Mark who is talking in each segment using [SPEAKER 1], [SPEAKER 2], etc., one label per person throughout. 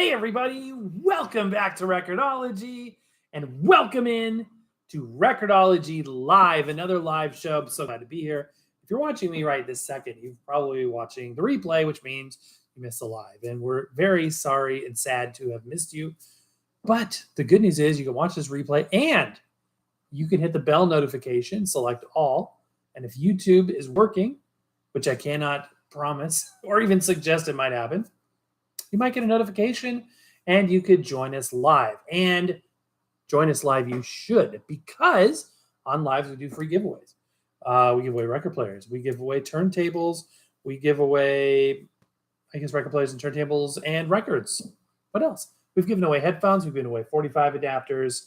[SPEAKER 1] Hey everybody, welcome back to Record-ology and welcome in to Record-ology Live, another live show. I'm so glad to be here. If you're watching me right this second, you're probably watching the replay, which means you missed the live. And we're very sorry and sad to have missed you. But the good news is you can watch this replay and you can hit the bell notification, select all. And if YouTube is working, which I cannot promise or even suggest it might happen, you might get a notification and you could join us live. And join us live you should, because on lives we do free giveaways. We give away record players. We give away turntables. We give away, record players and turntables and records. What else? We've given away headphones. We've given away 45 adapters.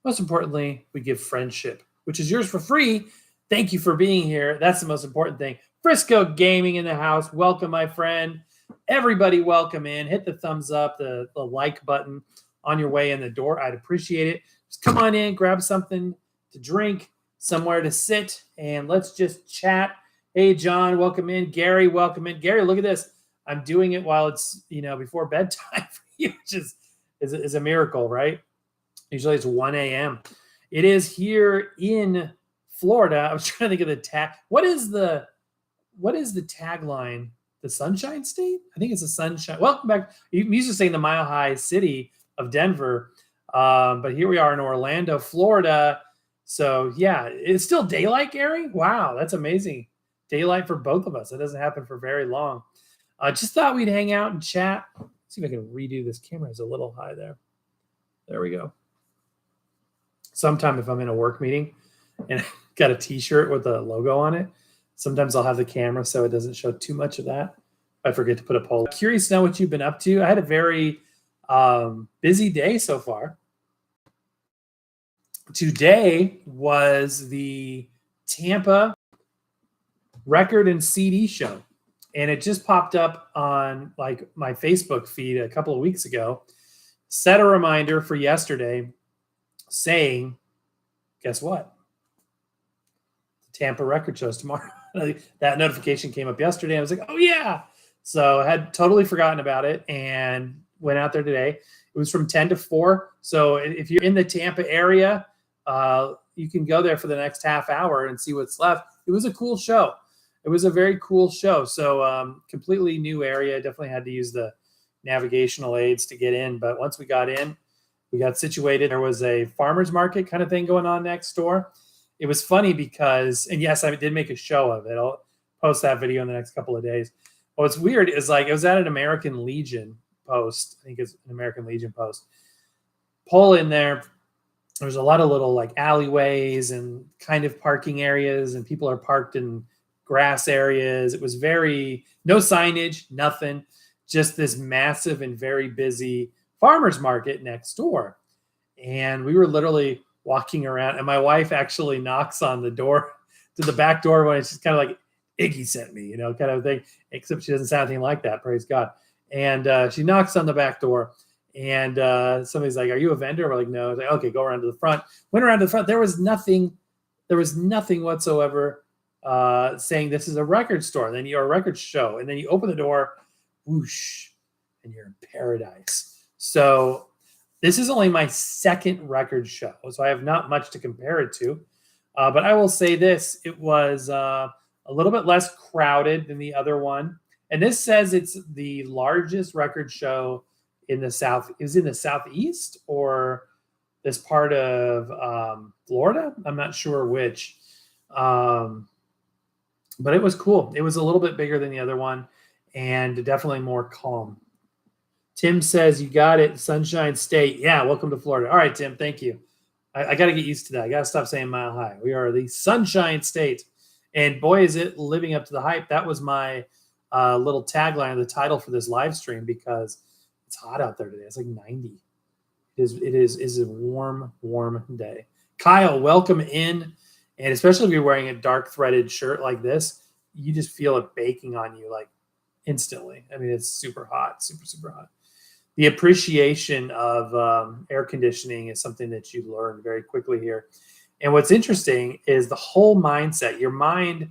[SPEAKER 1] Most importantly, we give friendship, which is yours for free. Thank you for being here. That's the most important thing. Frisco Gaming in the house. Welcome, my friend. Everybody welcome in. Hit the thumbs up, the like button on your way in the door. I'd appreciate it. Just come on in, grab something to drink, somewhere to sit, and let's just chat. Hey, John, welcome in. Gary, welcome in. Gary, look at this. I'm doing it while it's, before bedtime for you, which is a miracle, right? Usually it's 1 a.m. It is here in Florida. I was trying to think of the tag. What is the tagline? The Sunshine State? I think it's the Sunshine. Welcome back. You used to say the Mile High City of Denver, but here we are in Orlando, Florida. So yeah, it's still daylight, Gary. Wow, that's amazing. Daylight for both of us. It doesn't happen for very long. Just thought we'd hang out and chat. Let's see if I can redo this camera. It's a little high there. There we go. Sometime if I'm in a work meeting and got a T-shirt with a logo on it, sometimes I'll have the camera so it doesn't show too much of that. I forget to put a poll. Curious to know what you've been up to. I had a very busy day so far. Today was the Tampa record and CD show. And it just popped up on my Facebook feed a couple of weeks ago. Set a reminder for yesterday saying, guess what? The Tampa record show's tomorrow. That notification came up yesterday. I was like, oh yeah. So I had totally forgotten about it and went out there today. It was from 10 to 4. So if you're in the Tampa area, you can go there for the next half hour and see what's left. It was a cool show. It was a very cool show. So completely new area. Definitely had to use the navigational aids to get in. But once we got in, we got situated. There was a farmer's market kind of thing going on next door. It was funny because, and yes, I did make a show of it. I'll post that video in the next couple of days. What's weird is it was at an American Legion post. I think it's an American Legion post. Pull in there. There's a lot of little alleyways and kind of parking areas, and people are parked in grass areas. It was no signage, nothing, just this massive and very busy farmer's market next door. And we were literally walking around, and my wife actually knocks on the door to the back door when it's just kind of like, Iggy sent me, kind of thing, except she doesn't sound anything like that, praise God. And she knocks on the back door, and somebody's like, are you a vendor? We're like, no. I was like, okay, go around to the front. Went around to the front. There was nothing whatsoever saying this is a record store. And then you're a record show, and then you open the door, whoosh, and you're in paradise. So this is only my second record show, so I have not much to compare it to. But I will say this, it was a little bit less crowded than the other one. And this says it's the largest record show in the South. Is in the Southeast or this part of Florida? I'm not sure which. But it was cool. It was a little bit bigger than the other one and definitely more calm. Tim says, you got it, Sunshine State. Yeah, welcome to Florida. All right, Tim, thank you. I got to get used to that. I got to stop saying Mile High. We are the Sunshine State. And boy, is it living up to the hype. That was my little tagline, the title for this live stream, because it's hot out there today. It's like 90. It is a warm, warm day. Kyle, welcome in. And especially if you're wearing a dark threaded shirt like this, you just feel it baking on you instantly. I mean, it's super hot, super, super hot. The appreciation of air conditioning is something that you learn very quickly here. And what's interesting is the whole mindset. Your mind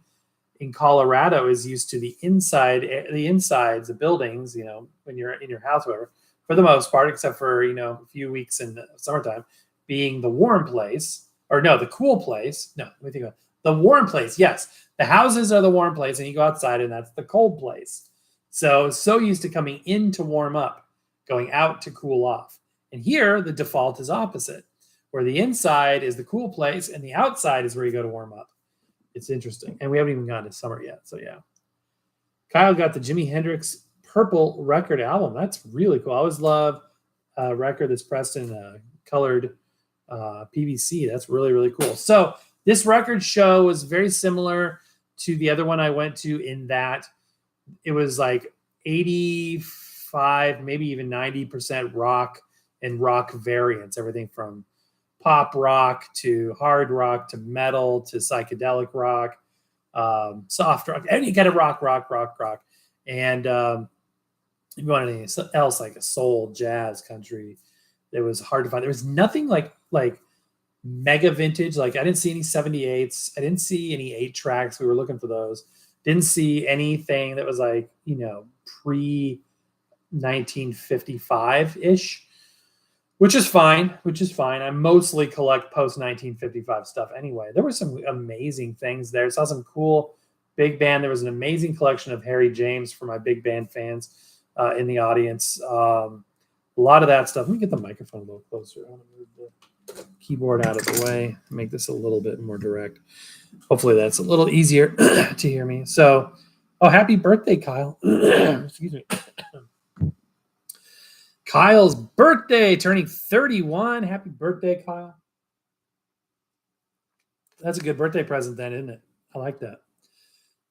[SPEAKER 1] in Colorado is used to the insides, the buildings, when you're in your house, whatever. for the most part, except for, a few weeks in the summertime, being the warm place, or no, the cool place. No, let me think about it. The warm place. Yes, the houses are the warm place, and you go outside, and that's the cold place. So used to coming in to warm up, going out to cool off. And here, the default is opposite, where the inside is the cool place, and the outside is where you go to warm up. It's interesting. And we haven't even gone to summer yet, so yeah. Kyle got the Jimi Hendrix Purple record album. That's really cool. I always love a record that's pressed in colored PVC. That's really, really cool. So this record show was very similar to the other one I went to in that it was like 85, maybe even 90% rock and rock variants, everything from pop rock to hard rock to metal to psychedelic rock, soft rock, any kind of rock. And if you want anything else like a soul, jazz, country, it was hard to find. There was nothing like mega vintage. Like I didn't see any 78s. I didn't see any 8 tracks. We were looking for those. Didn't see anything that was like, pre 1955 ish, which is fine. I mostly collect post 1955 stuff anyway. There were some amazing things there. Saw some cool big band. There was an amazing collection of Harry James for my big band fans in the audience. A lot of that stuff. Let me get the microphone a little closer. I want to move the keyboard out of the way, make this a little bit more direct. Hopefully that's a little easier to hear me. So, happy birthday, Kyle. Excuse me. Kyle's birthday, turning 31. Happy birthday, Kyle. That's a good birthday present then, isn't it? I like that.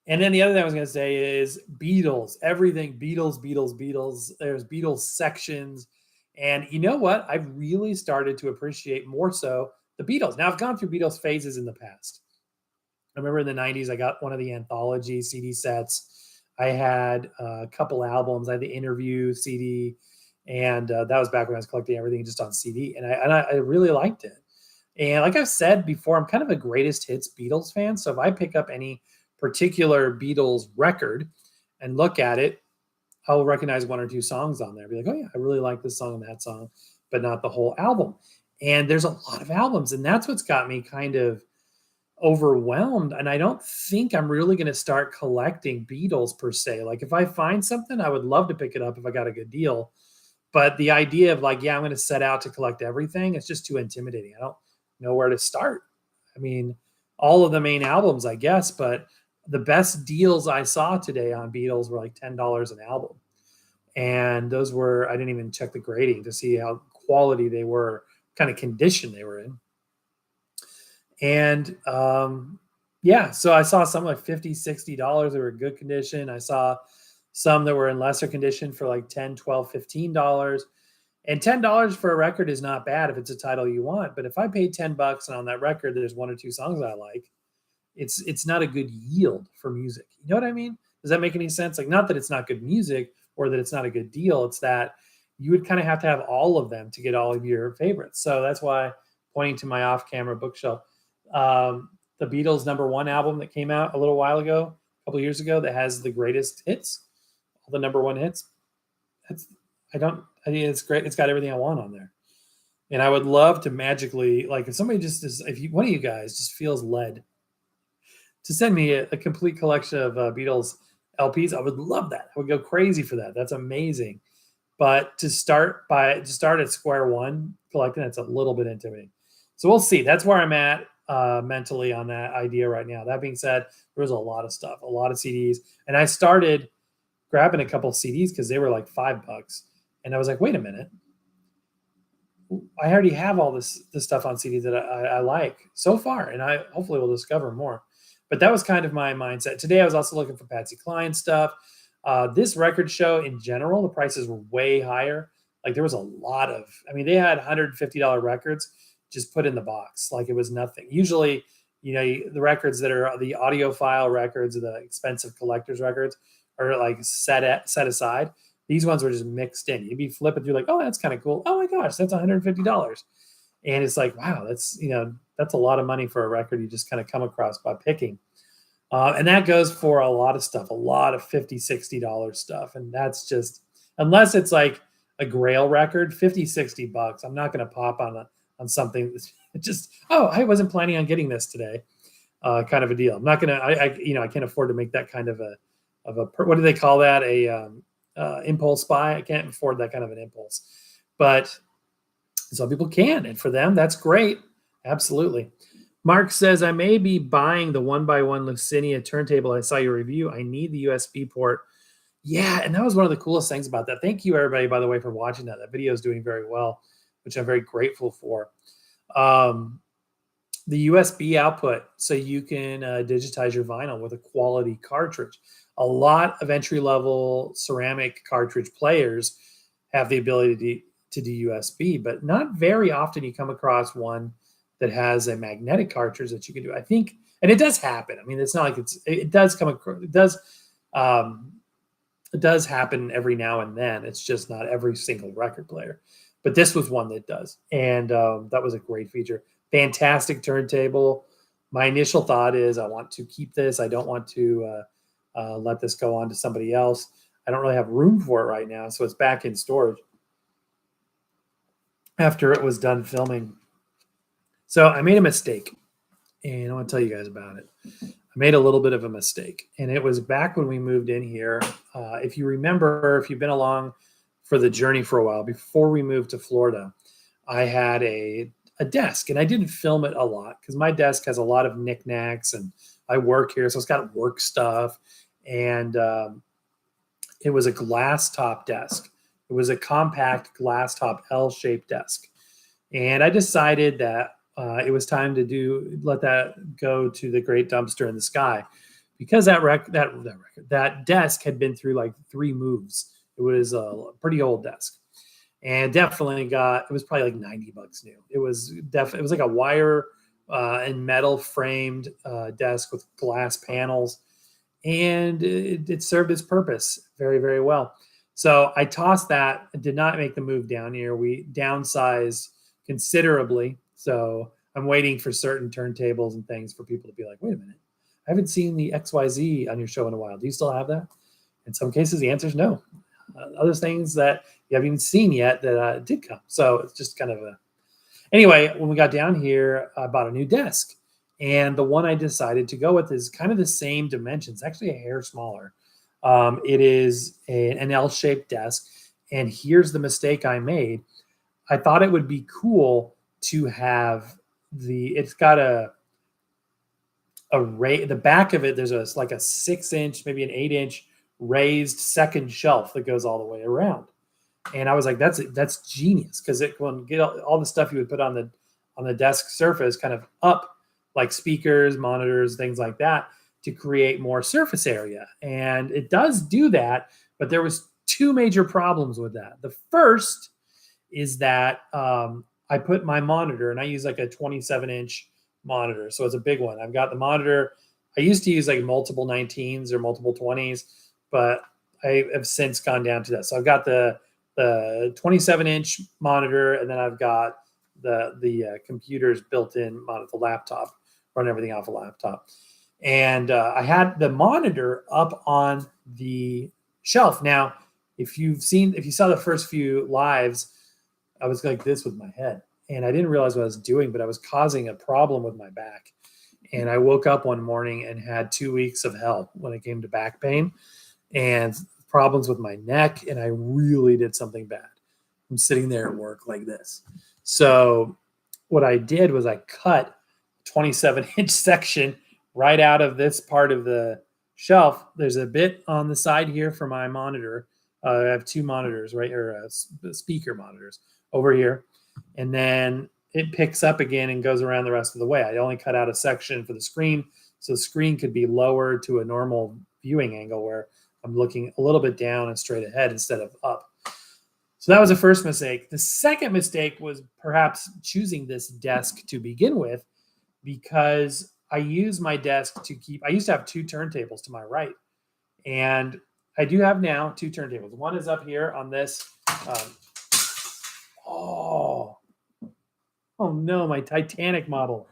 [SPEAKER 1] And then the other thing I was going to say is Beatles. Everything Beatles. There's Beatles sections. And you know what? I've really started to appreciate more so the Beatles. Now, I've gone through Beatles phases in the past. I remember in the 90s, I got one of the anthology CD sets. I had a couple albums. I had the interview CD. And that was back when I was collecting everything just on CD. And I really liked it. And like I've said before, I'm kind of a greatest hits Beatles fan. So if I pick up any particular Beatles record and look at it, I'll recognize 1 or 2 songs on there. Be like, oh yeah, I really like this song and that song, but not the whole album. And there's a lot of albums. And that's what's got me kind of overwhelmed. And I don't think I'm really going to start collecting Beatles per se. Like if I find something, I would love to pick it up if I got a good deal. But the idea of like, yeah, I'm going to set out to collect everything, it's just too intimidating. I don't know where to start. I mean, all of the main albums, I guess, but the best deals I saw today on Beatles were like $10 an album. And those were, I didn't even check the grading to see how quality they were, kind of condition they were in. And yeah, so I saw some like $50, $60. They were in good condition. I saw some that were in lesser condition for like $10, $12, $15. And $10 for a record is not bad if it's a title you want. But if I paid $10 and on that record there's 1 or 2 songs I like, it's not a good yield for music. You know what I mean? Does that make any sense? Like, not that it's not good music or that it's not a good deal. It's that you would kind of have to have all of them to get all of your favorites. So that's why, pointing to my off-camera bookshelf, the Beatles #1 album that came out a little while ago, a couple years ago, that has the greatest hits, all the #1 hits. I think it's great. It's got everything I want on there. And I would love to magically, like if somebody one of you guys just feels led to send me a complete collection of Beatles LPs, I would love that. I would go crazy for that. That's amazing. But to start at square one collecting, it's a little bit intimidating. So we'll see. That's where I'm at mentally on that idea right now. That being said, there was a lot of stuff, a lot of CDs. And I started grabbing a couple of CDs because they were like $5. And I was like, wait a minute. I already have all this stuff on CD that I like so far. And I hopefully will discover more. But that was kind of my mindset. Today, I was also looking for Patsy Cline stuff. This record show in general, the prices were way higher. Like there was a lot of, they had $150 records just put in the box. Like it was nothing. Usually, the records that are the audiophile records, the expensive collector's records are like set aside. These ones were just mixed in. You'd be flipping through like, oh, that's kind of cool. Oh my gosh, that's $150. And it's like, wow, that's a lot of money for a record you just kind of come across by picking. And that goes for a lot of stuff, a lot of $50, $60 stuff. And that's just, unless it's like a Grail record, 50, $60. I'm not going to pop on something that's just, oh, I wasn't planning on getting this today, kind of a deal. I'm not going to, I can't afford to make that kind of what do they call that? Impulse buy. I can't afford that kind of an impulse, but some people can. And for them, that's great. Absolutely. Mark says, I may be buying the 1x1 Lucinia turntable. I saw your review. I need the USB port. Yeah, and that was one of the coolest things about that. Thank you, everybody, by the way, for watching that. That video is doing very well, which I'm very grateful for. The USB output, so you can digitize your vinyl with a quality cartridge. A lot of entry-level ceramic cartridge players have the ability to do USB, but not very often you come across one that has a magnetic cartridge that you can do. I think, and it does happen. I mean, it's not like it does come across, it does happen every now and then. It's just not every single record player, but this was one that does. And that was a great feature. Fantastic turntable. My initial thought is I want to keep this. I don't want to let this go on to somebody else. I don't really have room for it right now, so it's back in storage after it was done filming. So I made a mistake, and I want to tell you guys about it. I made a little bit of a mistake, and it was back when we moved in here. If you remember, if you've been along for the journey for a while, before we moved to Florida, I had a desk, and I didn't film it a lot because my desk has a lot of knickknacks, and I work here, so it's got work stuff, and it was a glass top desk. It was a compact glass top L-shaped desk, and I decided that it was time to let that go to the great dumpster in the sky, because that desk had been through like 3 moves. It was a pretty old desk, and definitely it was probably like $90 new. It was like a wire and metal framed desk with glass panels, and it served its purpose very, very well. So I tossed that and did not make the move down here. We downsized considerably. So I'm waiting for certain turntables and things for people to be like, wait a minute, I haven't seen the XYZ on your show in a while. Do you still have that? In some cases, the answer is no. Other things that you haven't even seen yet that did come. So it's just kind of anyway, when we got down here, I bought a new desk. And the one I decided to go with is kind of the same dimensions, actually a hair smaller. It is an L-shaped desk. And here's the mistake I made. I thought it would be cool to have it's got the back of it, there's like a 6-inch, maybe an 8-inch raised second shelf that goes all the way around. And I was like, that's genius, because it will get all the stuff you would put on the desk surface kind of up, like speakers, monitors, things like that, to create more surface area. And it does do that, but there was 2 major problems with that. The first is that I put my monitor, and I use like a 27-inch monitor, so it's a big one. I've got the monitor. I used to use like multiple 19s or multiple 20s, but I have since gone down to that. So I've got the 27-inch monitor, and then I've got the computer's built-in monitor, the laptop, run everything off a laptop. And I had the monitor up on the shelf. Now, if you saw the first few lives, I was like this with my head, and I didn't realize what I was doing, but I was causing a problem with my back. And I woke up one morning and had 2 weeks of hell when it came to back pain and problems with my neck, and I really did something bad. I'm sitting there at work like this. So what I did was I cut a 27-inch section right out of this part of the shelf. There's a bit on the side here for my monitor. I have 2 monitors right here, speaker monitors over here. And then it picks up again and goes around the rest of the way. I only cut out a section for the screen, so the screen could be lowered to a normal viewing angle where I'm looking a little bit down and straight ahead instead of up. So that was the first mistake. The second mistake was perhaps choosing this desk to begin with, because I use my desk I used to have 2 turntables to my right. And I do have now 2 turntables. One is up here on this. Oh no, my Titanic model.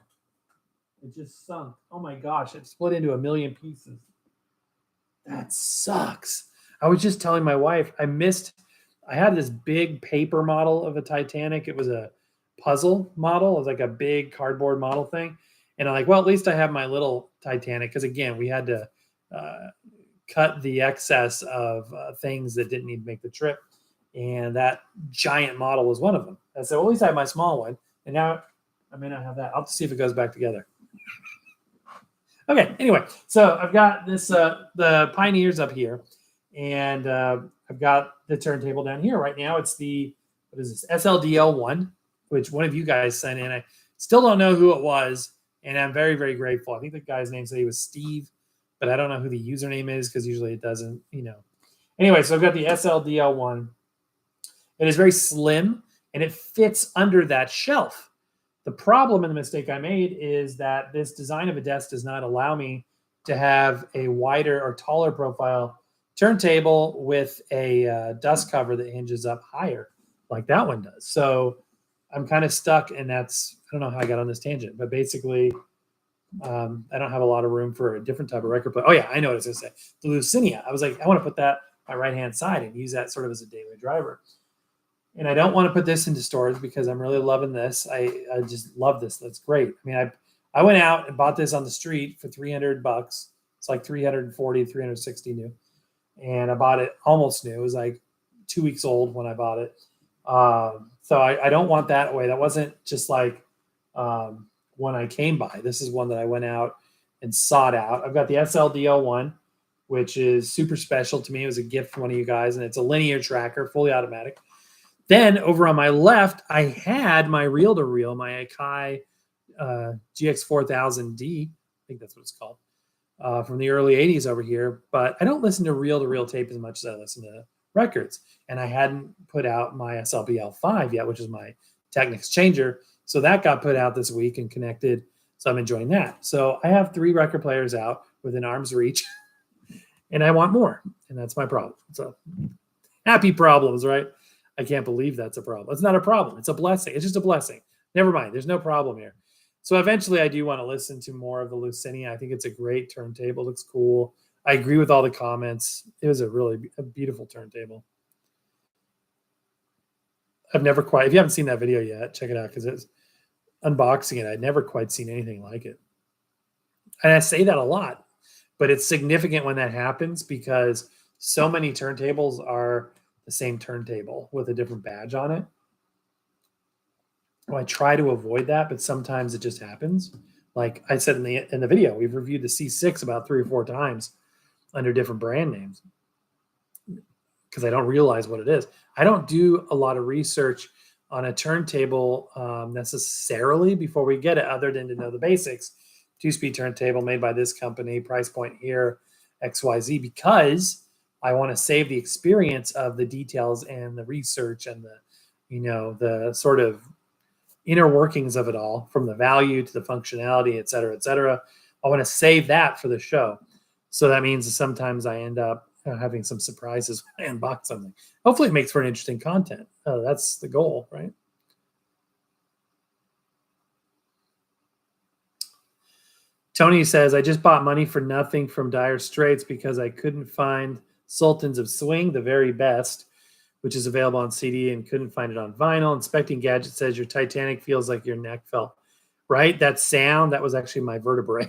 [SPEAKER 1] It just sunk. Oh my gosh, it split into a million pieces. That sucks. I was just telling my wife, I missed I had this big paper model of a Titanic. It was a puzzle model. It was like a big cardboard model thing. And I'm like, well, at least I have my little Titanic. Because again, we had to cut the excess of things that didn't need to make the trip. And that giant model was one of them. I said, well, at least I have my small one. And now I may not have that. I'll have to see if it goes back together. Okay, anyway, so I've got this, the Pioneers up here. And I've got the turntable down here right now. It's the, what is this, SLDL1, which one of you guys sent in. I still don't know who it was, and I'm very, very grateful. I think the guy's name said he was Steve, but I don't know who the username is because usually it doesn't, Anyway, so I've got the SLDL1. It is very slim, and it fits under that shelf. The problem and the mistake I made is that this design of a desk does not allow me to have a wider or taller profile turntable with a dust cover that hinges up higher like that one does. So I'm kind of stuck, and I don't know how I got on this tangent, but basically I don't have a lot of room for a different type of record player. Oh yeah, I know what I was going to say. The Lucinia. I was like, I want to put that on my right-hand side and use that sort of as a daily driver. And I don't want to put this into storage because I'm really loving this. I just love this. That's great. I mean, I went out and bought this on the street for $300. It's like 340, 360 new. And I bought it almost new. It was like 2 weeks old when I bought it. So I don't want that away. That wasn't just like one I came by. This is one that I went out and sought out. I've got the SLDL one, which is super special to me. It was a gift from one of you guys, and it's a linear tracker, fully automatic. Then over on my left, I had my reel-to-reel, my Akai GX4000D. I think that's what it's called. From the early 80s over here, but I don't listen to reel-to-reel tape as much as I listen to records. And I hadn't put out my SLBL5 yet, which is my Technics changer. So that got put out this week and connected. So I'm enjoying that. So I have 3 record players out within arm's reach, and I want more. And that's my problem. So happy problems, right? I can't believe that's a problem. It's not a problem. It's a blessing. It's just a blessing. Never mind. There's no problem here. So eventually I do want to listen to more of the Lucinia. I think it's a great turntable. It looks cool. I agree with all the comments. It was a beautiful turntable. I've never quite, if you haven't seen that video yet, check it out because it's unboxing it. I'd never quite seen anything like it. And I say that a lot, but it's significant when that happens because so many turntables are the same turntable with a different badge on it. Well, I try to avoid that, but sometimes it just happens. Like I said in the video, we've reviewed the C6 about 3 or 4 times under different brand names because I don't realize what it is. I don't do a lot of research on a turntable necessarily before we get it, other than to know the basics. 2-speed turntable made by this company, price point here, XYZ, because I want to save the experience of the details and the research and the sort of inner workings of it all, from the value to the functionality, et cetera, et cetera. I want to save that for the show. So that means sometimes I end up having some surprises when I unbox something. Hopefully it makes for an interesting content. That's the goal, right? Tony says, I just bought Money for Nothing from Dire Straits because I couldn't find Sultans of Swing, the very best, which is available on CD, and couldn't find it on vinyl. Inspecting Gadget says, your Titanic feels like your neck fell. Right? That sound, that was actually my vertebrae.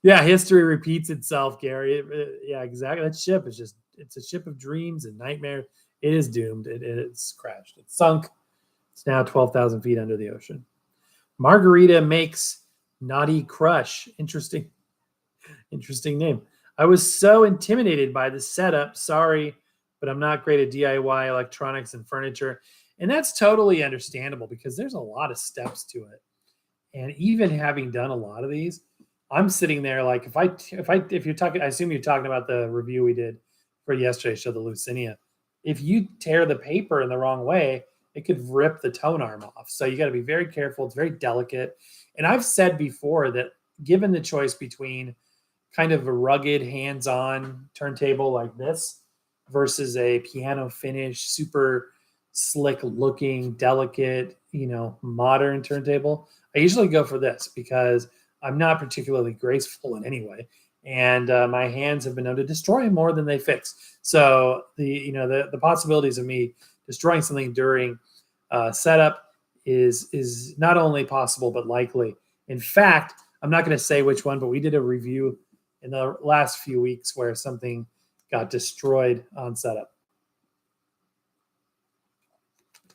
[SPEAKER 1] Yeah, history repeats itself, Gary. Yeah, exactly. That ship is it's a ship of dreams and nightmares. It is doomed. It's crashed. It's sunk. It's now 12,000 feet under the ocean. Margarita makes Naughty Crush. Interesting name. I was so intimidated by the setup. Sorry, but I'm not great at DIY electronics and furniture. And that's totally understandable because there's a lot of steps to it. And even having done a lot of these, I'm sitting there like if you're talking, I assume you're talking about the review we did for yesterday's show, the Lucinia. If you tear the paper in the wrong way, it could rip the tone arm off. So you got to be very careful. It's very delicate. And I've said before that given the choice between kind of a rugged, hands-on turntable like this versus a piano finish, super slick looking, delicate, modern turntable, I usually go for this because I'm not particularly graceful in any way. and my hands have been known to destroy more than they fix. So the possibilities of me destroying something during setup is not only possible but likely. In fact, I'm not going to say which one, but we did a review in the last few weeks where something got destroyed on setup,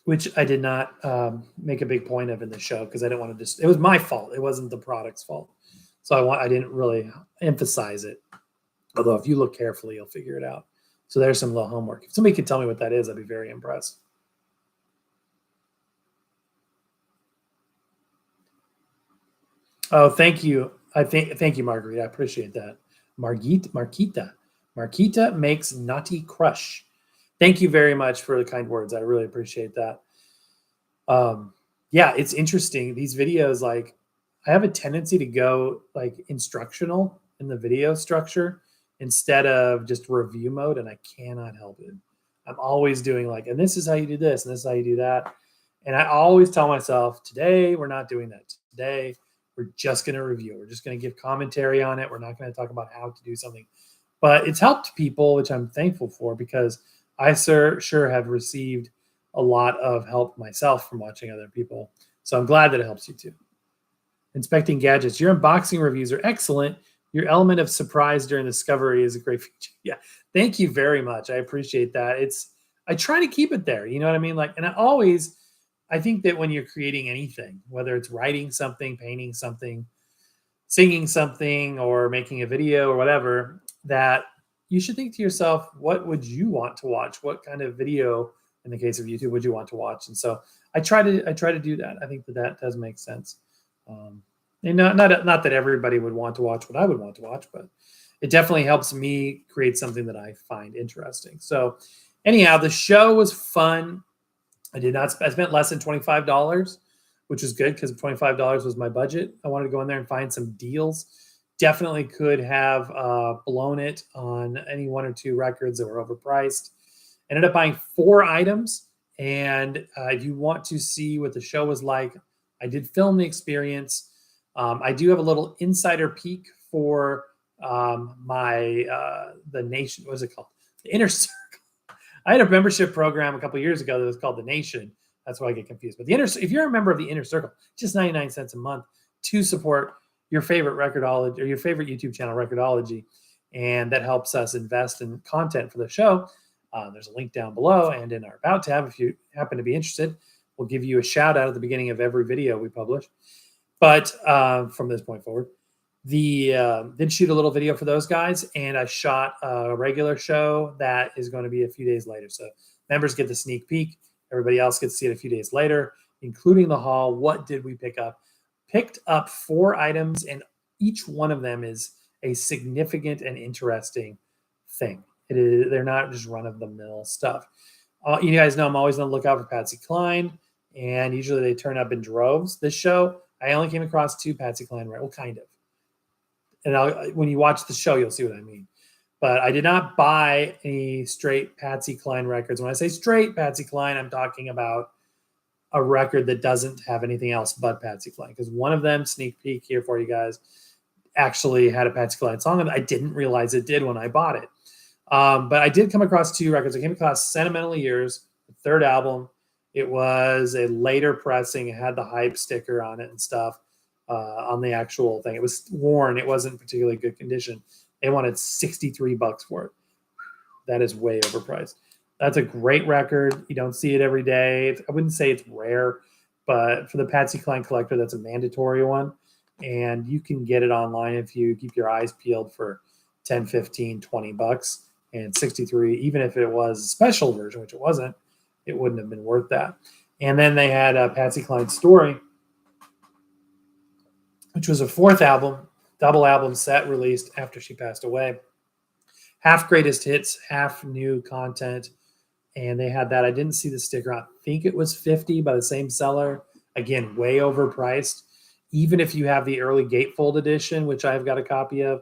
[SPEAKER 1] which I did not make a big point of in the show because I didn't want to it was my fault. It wasn't the product's fault. So I didn't really emphasize it. Although if you look carefully, you'll figure it out. So there's some little homework. If somebody could tell me what that is, I'd be very impressed. Oh, thank you. Thank you, Marguerite. I appreciate that. Marquita makes Naughty Crush. Thank you very much for the kind words. I really appreciate that. Yeah, it's interesting. These videos, like, I have a tendency to go like instructional in the video structure instead of just review mode, and I cannot help it. I'm always doing like, and this is how you do this, and this is how you do that. And I always tell myself, today we're not doing that. Today we're just going to review. We're just going to give commentary on it. We're not going to talk about how to do something. But it's helped people, which I'm thankful for, because I sure have received a lot of help myself from watching other people. So I'm glad that it helps you too. Inspecting gadgets. Your unboxing reviews are excellent. Your element of surprise during discovery is a great feature. Yeah. Thank you very much. I appreciate that. I try to keep it there. You know what I mean? Like, and I think that when you're creating anything, whether it's writing something, painting something, singing something, or making a video or whatever, that you should think to yourself, what would you want to watch? What kind of video, in the case of YouTube, would you want to watch? And so I try to do that. I think that does make sense. And not that everybody would want to watch what I would want to watch, but it definitely helps me create something that I find interesting. So anyhow, the show was fun. I spent less than $25, which was good because $25 was my budget. I wanted to go in there and find some deals. Definitely could have blown it on any one or two records that were overpriced. Ended up buying 4 items. And if you want to see what the show was like, I did film the experience. I do have a little insider peek for the Nation. What is it called? The Inner Circle. I had a membership program a couple of years ago that was called the Nation. That's why I get confused. But if you're a member of the Inner Circle, just 99 cents a month to support your favorite Record-ology or your favorite YouTube channel, Record-ology, and that helps us invest in content for the show. There's a link down below and in our About tab. If you happen to be interested, we'll give you a shout out at the beginning of every video we publish. But from this point forward, did shoot a little video for those guys, and I shot a regular show that is going to be a few days later. So members get the sneak peek. Everybody else gets to see it a few days later, including the haul. What did we pick up? Picked up 4 items, and each one of them is a significant and interesting thing. They're not just run-of-the-mill stuff. You guys know I'm always on the lookout for Patsy Cline, and usually they turn up in droves. This show, I only came across 2 Patsy Cline, well, kind of. And when you watch the show, you'll see what I mean. But I did not buy any straight Patsy Cline records. When I say straight Patsy Cline, I'm talking about a record that doesn't have anything else but Patsy Cline. Because one of them, sneak peek here for you guys, actually had a Patsy Cline song, and I didn't realize it did when I bought it. But I did come across 2 records. I came across Sentimental Years, the 3rd album. It was a later pressing. It had the hype sticker on it and stuff on the actual thing. It was worn. It wasn't particularly good condition. They wanted $63 for it. That is way overpriced. That's a great record. You don't see it every day. I wouldn't say it's rare, but for the Patsy Cline collector, that's a mandatory one. And you can get it online if you keep your eyes peeled for 10, 15, $20. And 63, even if it was a special version, which it wasn't, it wouldn't have been worth that. And then they had Patsy Cline's Story, which was a 4th album, double album set released after she passed away. Half greatest hits, half new content. And they had that. I didn't see the sticker. I think it was $50 by the same seller. Again, way overpriced. Even if you have the early gatefold edition, which I've got a copy of,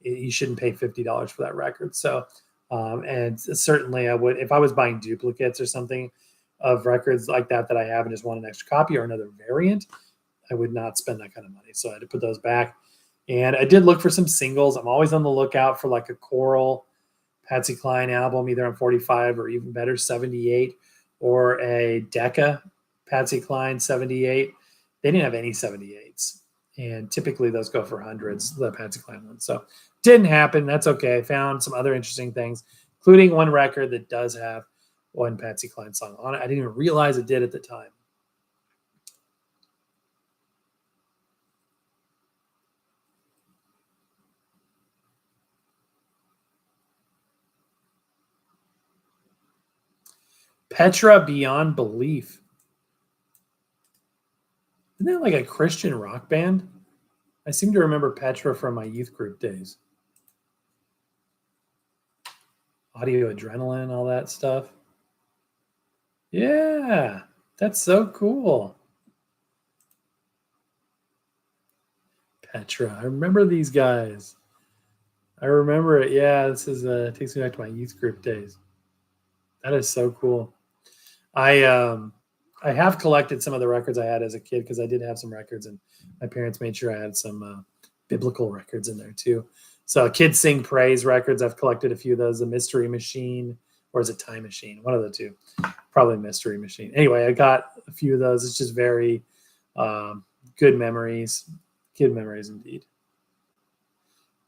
[SPEAKER 1] you shouldn't pay $50 for that record. So, and certainly I would, if I was buying duplicates or something of records like that I have and just want an extra copy or another variant, I would not spend that kind of money. So I had to put those back. And I did look for some singles. I'm always on the lookout for like a choral Patsy Cline album, either on 45 or even better, 78, or a Decca Patsy Cline 78. They didn't have any 78s. And typically those go for hundreds, the Patsy Cline ones. So didn't happen. That's okay. I found some other interesting things, including one record that does have one Patsy Cline song on it. I didn't even realize it did at the time. Petra Beyond Belief. Isn't that like a Christian rock band? I seem to remember Petra from my youth group days. Audio Adrenaline, all that stuff. Yeah, that's so cool. Petra. I remember these guys. I remember it. Yeah, this is takes me back to my youth group days. That is so cool. I have collected some of the records I had as a kid because I did have some records, and my parents made sure I had some biblical records in there too. So Kids Sing Praise records, I've collected a few of those. The Mystery Machine, or is it Time Machine? One of the two. Probably Mystery Machine. Anyway, I got a few of those. It's just very good memories. Good memories indeed.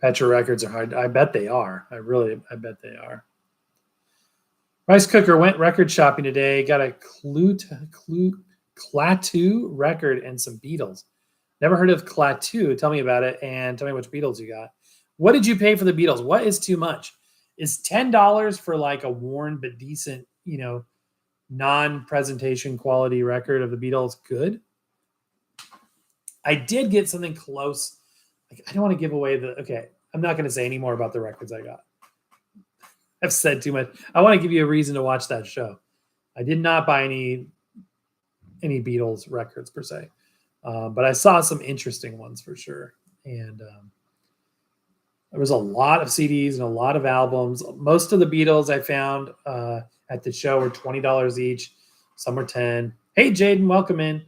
[SPEAKER 1] Petra records are hard. I bet they are. I bet they are. Rice Cooker went record shopping today. Got a Klaatu record and some Beatles. Never heard of Klaatu. Tell me about it and tell me which Beatles you got. What did you pay for the Beatles? What is too much? Is $10 for like a worn but decent, non-presentation quality record of the Beatles good? I did get something close. I don't want to give away okay, I'm not going to say any more about the records I got. I've said too much. I want to give you a reason to watch that show. I did not buy any Beatles records per se, but I saw some interesting ones for sure. And there was a lot of CDs and a lot of albums. Most of the Beatles I found at the show were $20 each. Some were 10. Hey, Jaden, welcome in.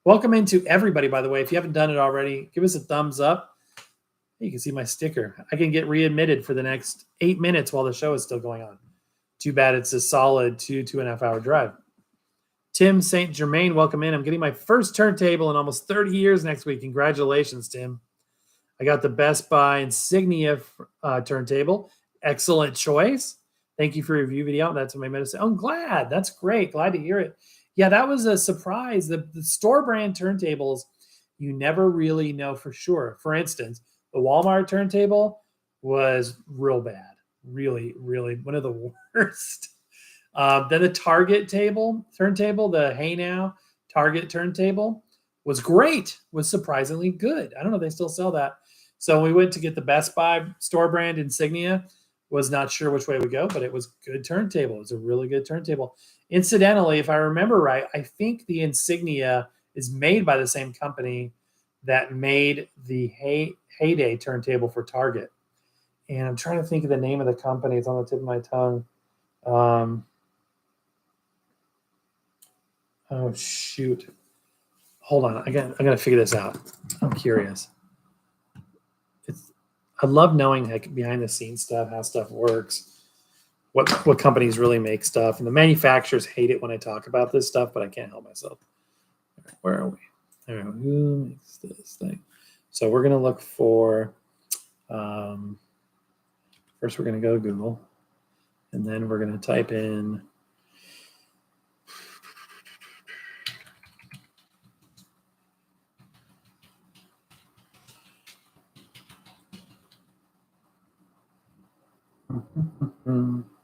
[SPEAKER 1] Welcome into everybody, by the way. If you haven't done it already, give us a thumbs up. You can see my sticker. I can get readmitted for the next 8 minutes while the show is still going on. Too bad it's a solid 2.5 hour drive. Tim St. Germain, welcome in. I'm getting my first turntable in almost 30 years next week. Congratulations, Tim. I got the Best Buy Insignia turntable. Excellent choice. Thank you for your review video. That's what my medicine. Oh, I'm glad. That's great. Glad to hear it. Yeah, that was a surprise. The store brand turntables, you never really know for sure. For instance, the Walmart turntable was real bad. Really, really one of the worst. Then the Target turntable, the Hey Now Target turntable was great, was surprisingly good. I don't know if they still sell that. So we went to get the Best Buy store brand Insignia. Was not sure which way we go, but it was good turntable. It was a really good turntable. Incidentally, if I remember right, I think the Insignia is made by the same company that made the Heyday turntable for Target. And I'm trying to think of the name of the company. It's on the tip of my tongue. Oh, shoot. Hold on. I'm going to figure this out. I'm curious. I love knowing behind the scenes stuff, how stuff works, what companies really make stuff. And the manufacturers hate it when I talk about this stuff, but I can't help myself. Where are we? All right, who makes this thing? So we're going to look for, first we're going to go to Google, and then we're going to type in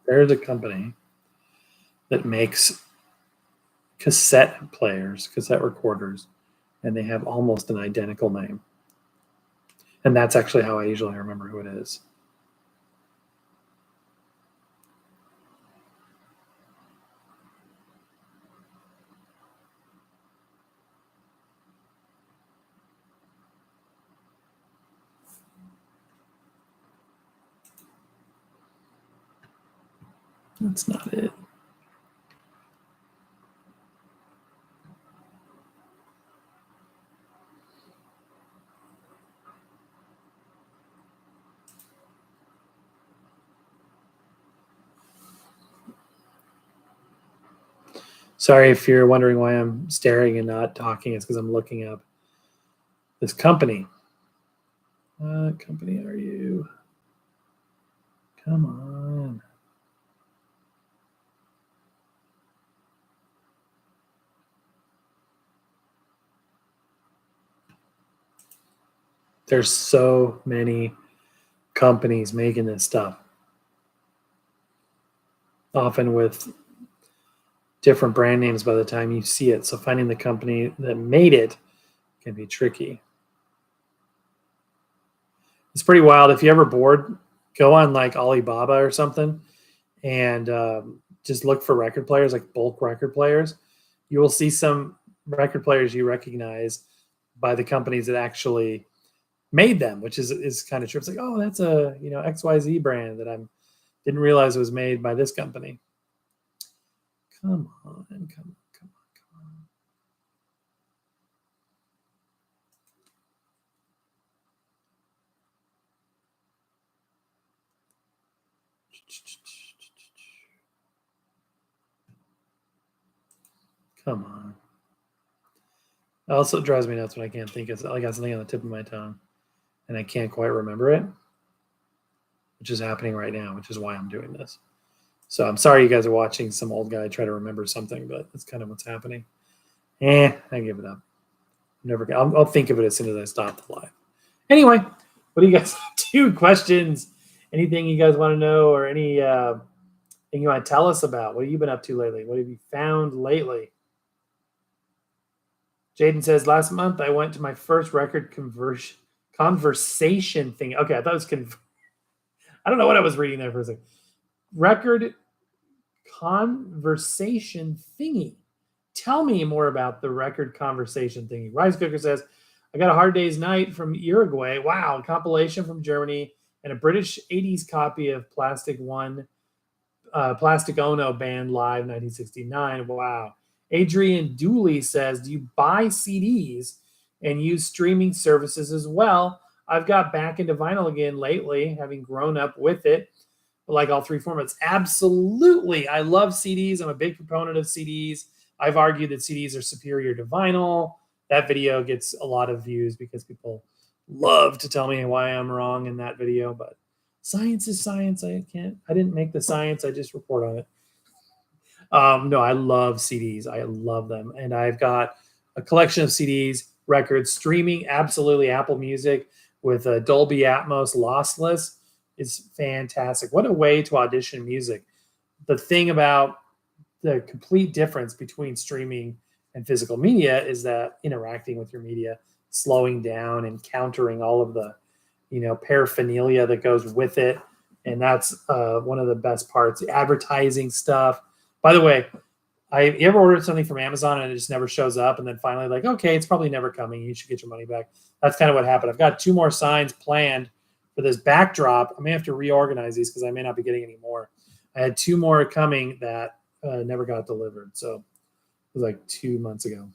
[SPEAKER 1] there's a company that makes cassette recorders, and they have almost an identical name. And that's actually how I usually remember who it is. That's not it. Sorry if you're wondering why I'm staring and not talking. It's because I'm looking up this company. What company are you? Come on. There's so many companies making this stuff, often with different brand names by the time you see it. So finding the company that made it can be tricky. It's pretty wild. If you're ever bored, go on like Alibaba or something and just look for record players, like bulk record players. You will see some record players you recognize by the companies that actually made them, which is kind of true. It's like, oh, that's a XYZ brand that I didn't realize was made by this company. Come on, come on. Come on. It also drives me nuts when I can't think. I got something on the tip of my tongue and I can't quite remember it, which is happening right now, which is why I'm doing this. So I'm sorry you guys are watching some old guy try to remember something, but that's kind of what's happening. I give it up. I'll think of it as soon as I stop the live. Anyway, what do you guys do? Questions? Anything you guys want to know, or any thing you want to tell us about? What have you been up to lately? What have you found lately? Jaden says, last month I went to my first record conversation thing. Okay, I thought it was I don't know what I was reading there for a second. Record conversation thingy. Tell me more about the record conversation thingy. Rice Cooker says, I got a Hard Day's Night from Uruguay. Wow, a compilation from Germany and a British 80s copy of Plastic Ono Band Live 1969. Wow. Adrian Dooley says, do you buy CDs and use streaming services as well? I've got back into vinyl again lately, having grown up with it, like all three formats. Absolutely. I love CDs. I'm a big proponent of CDs. I've argued that CDs are superior to vinyl. That video gets a lot of views because people love to tell me why I'm wrong in that video, but science is science. I didn't make the science. I just report on it. No, I love CDs. I love them. And I've got a collection of CDs, records, streaming, absolutely. Apple Music with Dolby Atmos lossless is fantastic. What a way to audition music. The thing about the complete difference between streaming and physical media is that interacting with your media, slowing down and countering all of the, paraphernalia that goes with it. And that's one of the best parts. The advertising stuff. By the way, you ever ordered something from Amazon and it just never shows up, and then finally like, okay, it's probably never coming. You should get your money back. That's kind of what happened. I've got 2 more signs planned for this backdrop. I may have to reorganize these because I may not be getting any more. I had 2 more coming that never got delivered. So it was like 2 months ago.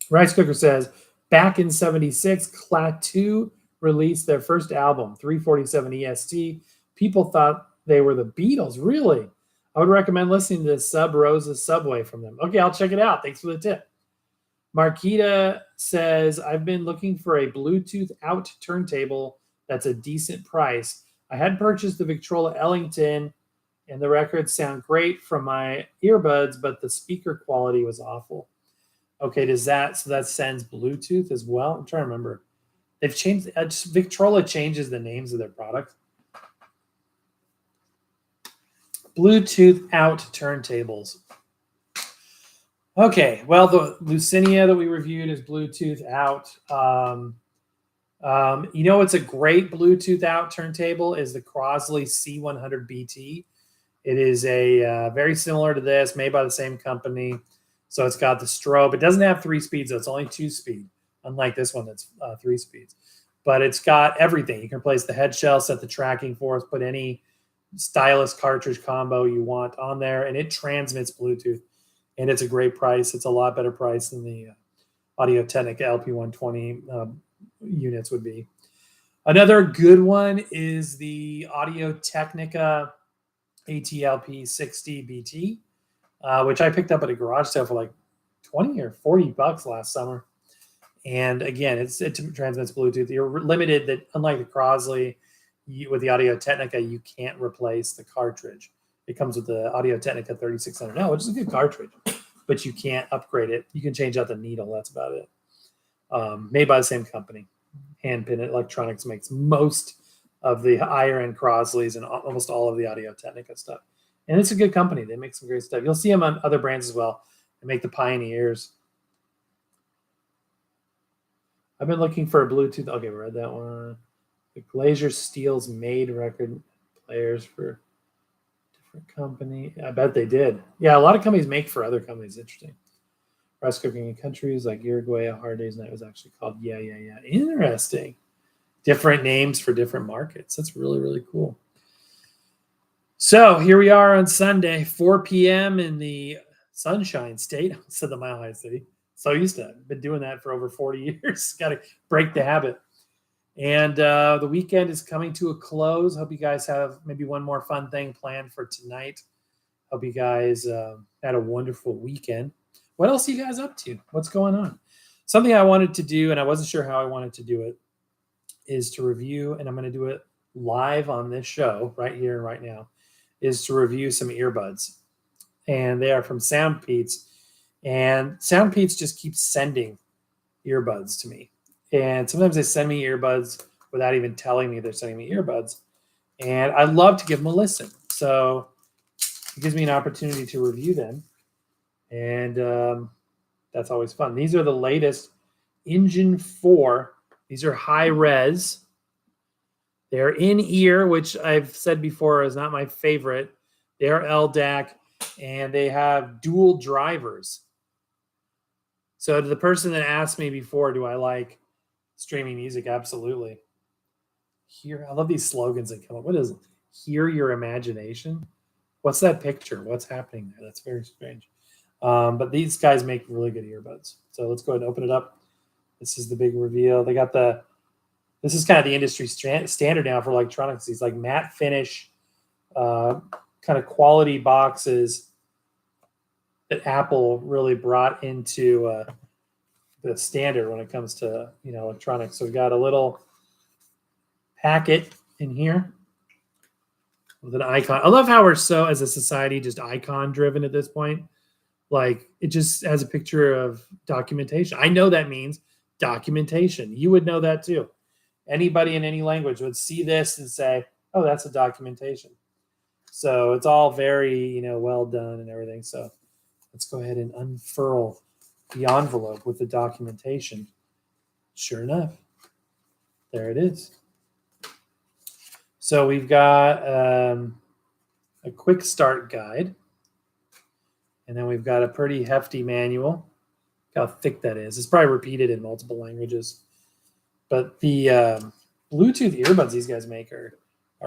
[SPEAKER 1] Rice Cooker says, back in 76, Klaatu released their first album, 347 EST. People thought they were the Beatles. Really? I would recommend listening to Sub Rosa's Subway from them. Okay, I'll check it out. Thanks for the tip. Marquita says, I've been looking for a Bluetooth out turntable that's a decent price. I had purchased the Victrola Ellington, and the records sound great from my earbuds, but the speaker quality was awful. Okay, so that sends Bluetooth as well? I'm trying to remember. They've changed, Victrola changes the names of their products. Bluetooth out turntables. Okay, well, the Lucinia that we reviewed is Bluetooth out. What's a great Bluetooth out turntable is the Crosley C100BT. It is a very similar to this, made by the same company. So it's got the strobe. It doesn't have 3 speeds, though. It's only 2 speed, unlike this one that's 3 speeds. But it's got everything. You can replace the head shell, set the tracking force, put any stylus cartridge combo you want on there, and it transmits Bluetooth. And it's a great price. It's a lot better price than the Audio-Technica LP120 units would be. Another good one is the Audio-Technica ATLP 60BT. which I picked up at a garage sale for like 20 or 40 bucks last summer. And again, it transmits Bluetooth. You're limited that, unlike the Crosley, with the Audio Technica, you can't replace the cartridge. It comes with the Audio Technica 3600 now, which is a good cartridge, but you can't upgrade it. You can change out the needle. That's about it. Made by the same company. Handpin Electronics makes most of the higher end Crosleys and almost all of the Audio Technica stuff. And it's a good company. They make some great stuff. You'll see them on other brands as well. They make the Pioneers. I've been looking for a Bluetooth. Okay, we read that one. The Glacier Steels made record players for different company. I bet they did. Yeah, a lot of companies make for other companies. Interesting. Rice cooking in countries like Uruguay, A Hard Day's Night was actually called Yeah. Interesting. Different names for different markets. That's really, really cool. So here we are on Sunday, 4 p.m. in the Sunshine State. Said the Mile High City. So used to it. Been doing that for over 40 years. Got to break the habit. And the weekend is coming to a close. Hope you guys have maybe one more fun thing planned for tonight. Hope you guys had a wonderful weekend. What else are you guys up to? What's going on? Something I wanted to do, and I wasn't sure how I wanted to do it, is to review, and I'm going to do it live on this show right here and right now, is to review some earbuds. And they are from Soundpeats. And Soundpeats just keeps sending earbuds to me. And sometimes they send me earbuds without even telling me they're sending me earbuds. And I love to give them a listen. So it gives me an opportunity to review them. And that's always fun. These are the latest Engine 4. These are high res. They're in ear, which I've said before is not my favorite. They're LDAC, and they have dual drivers. So to the person that asked me before, do I like streaming music? Absolutely. I love these slogans that come up. What is it? Hear your imagination. What's that picture? What's happening there? That's very strange. But these guys make really good earbuds. So let's go ahead and open it up. This is the big reveal. They got this is kind of the industry standard now for electronics. These like matte finish, kind of quality boxes that Apple really brought into the standard when it comes to electronics. So we've got a little packet in here with an icon. I love how we're so, as a society, just icon driven at this point. Like it just has a picture of documentation. I know that means documentation. You would know that too. Anybody in any language would see this and say, oh, that's a documentation. So it's all very, well done and everything. So let's go ahead and unfurl the envelope with the documentation. Sure enough, there it is. So we've got a quick start guide. And then we've got a pretty hefty manual. Look how thick that is. It's probably repeated in multiple languages. But the Bluetooth earbuds these guys make are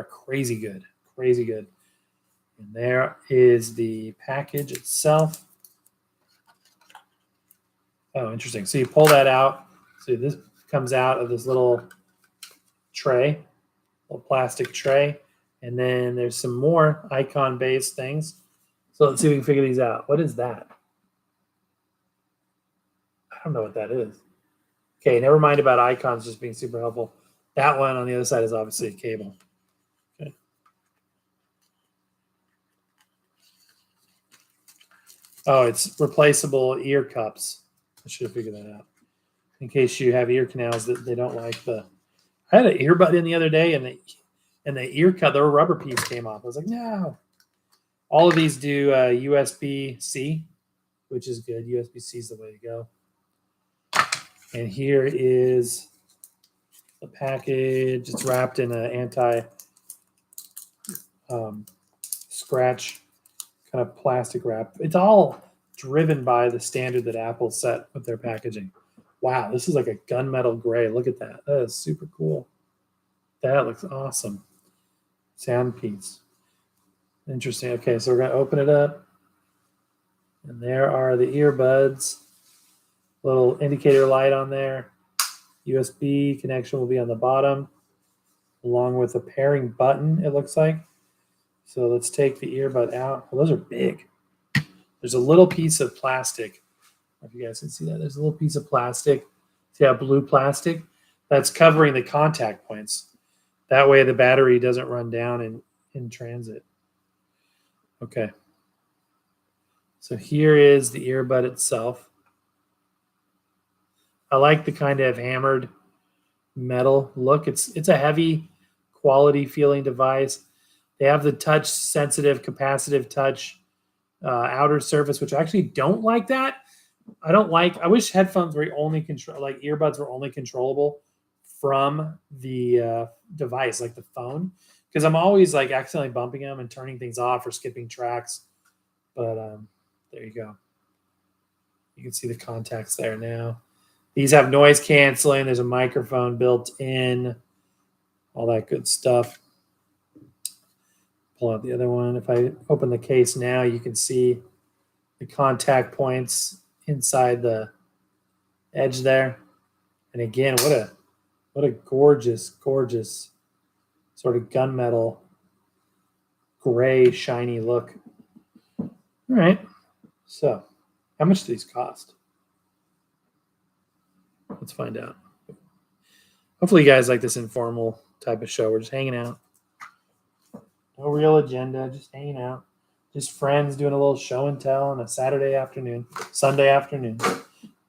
[SPEAKER 1] crazy good. Crazy good. And there is the package itself. Oh, interesting. So you pull that out. So this comes out of this little tray, little plastic tray. And then there's some more icon-based things. So let's see if we can figure these out. What is that? I don't know what that is. Okay, never mind about icons just being super helpful. That one on the other side is obviously a cable. Okay. Oh, it's replaceable ear cups. I should have figured that out. In case you have ear canals that they don't like I had an earbud in the other day and the ear cup, the rubber piece came off. I was like, no. All of these do USB-C, which is good. USB-C is the way to go. And here is the package. It's wrapped in an anti-scratch kind of plastic wrap. It's all driven by the standard that Apple set with their packaging. Wow, this is like a gunmetal gray. Look at that. That is super cool. That looks awesome. Soundpeats. Interesting. Okay, so we're going to open it up. And there are the earbuds. Little indicator light on there. USB connection will be on the bottom, along with a pairing button, it looks like. So let's take the earbud out. Well, those are big. There's a little piece of plastic. I don't know if you guys can see that. There's a little piece of plastic. See that blue plastic? That's covering the contact points. That way the battery doesn't run down in transit. Okay. So here is the earbud itself. I like the kind of hammered metal look. It's a heavy quality feeling device. They have the touch sensitive capacitive touch outer surface, which I actually don't like that. I wish headphones were only earbuds were only controllable from the device, like the phone, because I'm always like accidentally bumping them and turning things off or skipping tracks. But there you go. You can see the contacts there now. These have noise canceling. There's a microphone built in, all that good stuff. Pull out the other one. If I open the case now, you can see the contact points inside the edge there. And again, what a gorgeous, gorgeous sort of gunmetal gray, shiny look. All right. So how much do these cost? Let's find out. Hopefully you guys like this informal type of show. We're just hanging out. No real agenda, just hanging out. Just friends doing a little show and tell on a Sunday afternoon.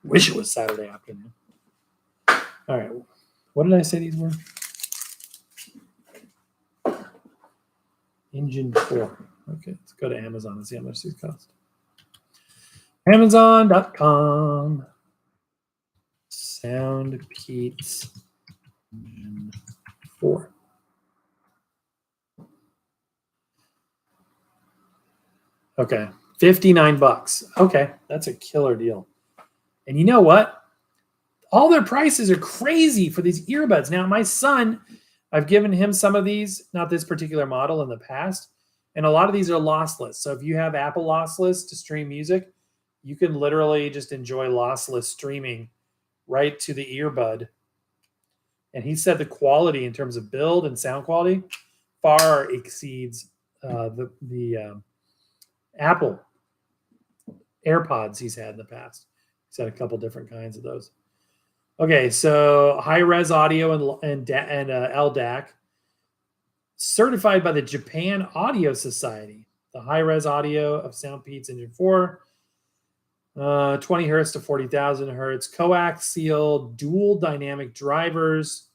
[SPEAKER 1] Wish it was Saturday afternoon. All right. What did I say these were? Engine 4. Okay, let's go to Amazon and see how much these cost. Amazon.com. Soundpeats Engine 4. Okay, $59. Okay, that's a killer deal. And you know what? All their prices are crazy for these earbuds. Now, my son, I've given him some of these, not this particular model, in the past, and a lot of these are lossless. So if you have Apple lossless to stream music, you can literally just enjoy lossless streaming right to the earbud. And he said the quality in terms of build and sound quality far exceeds the Apple AirPods he's had in the past. He's had a couple different kinds of those. Okay, so high-res audio and LDAC, certified by the Japan Audio Society. The high-res audio of Soundpeats Engine 4, 20 hertz to 40,000 hertz, coaxial dual dynamic drivers.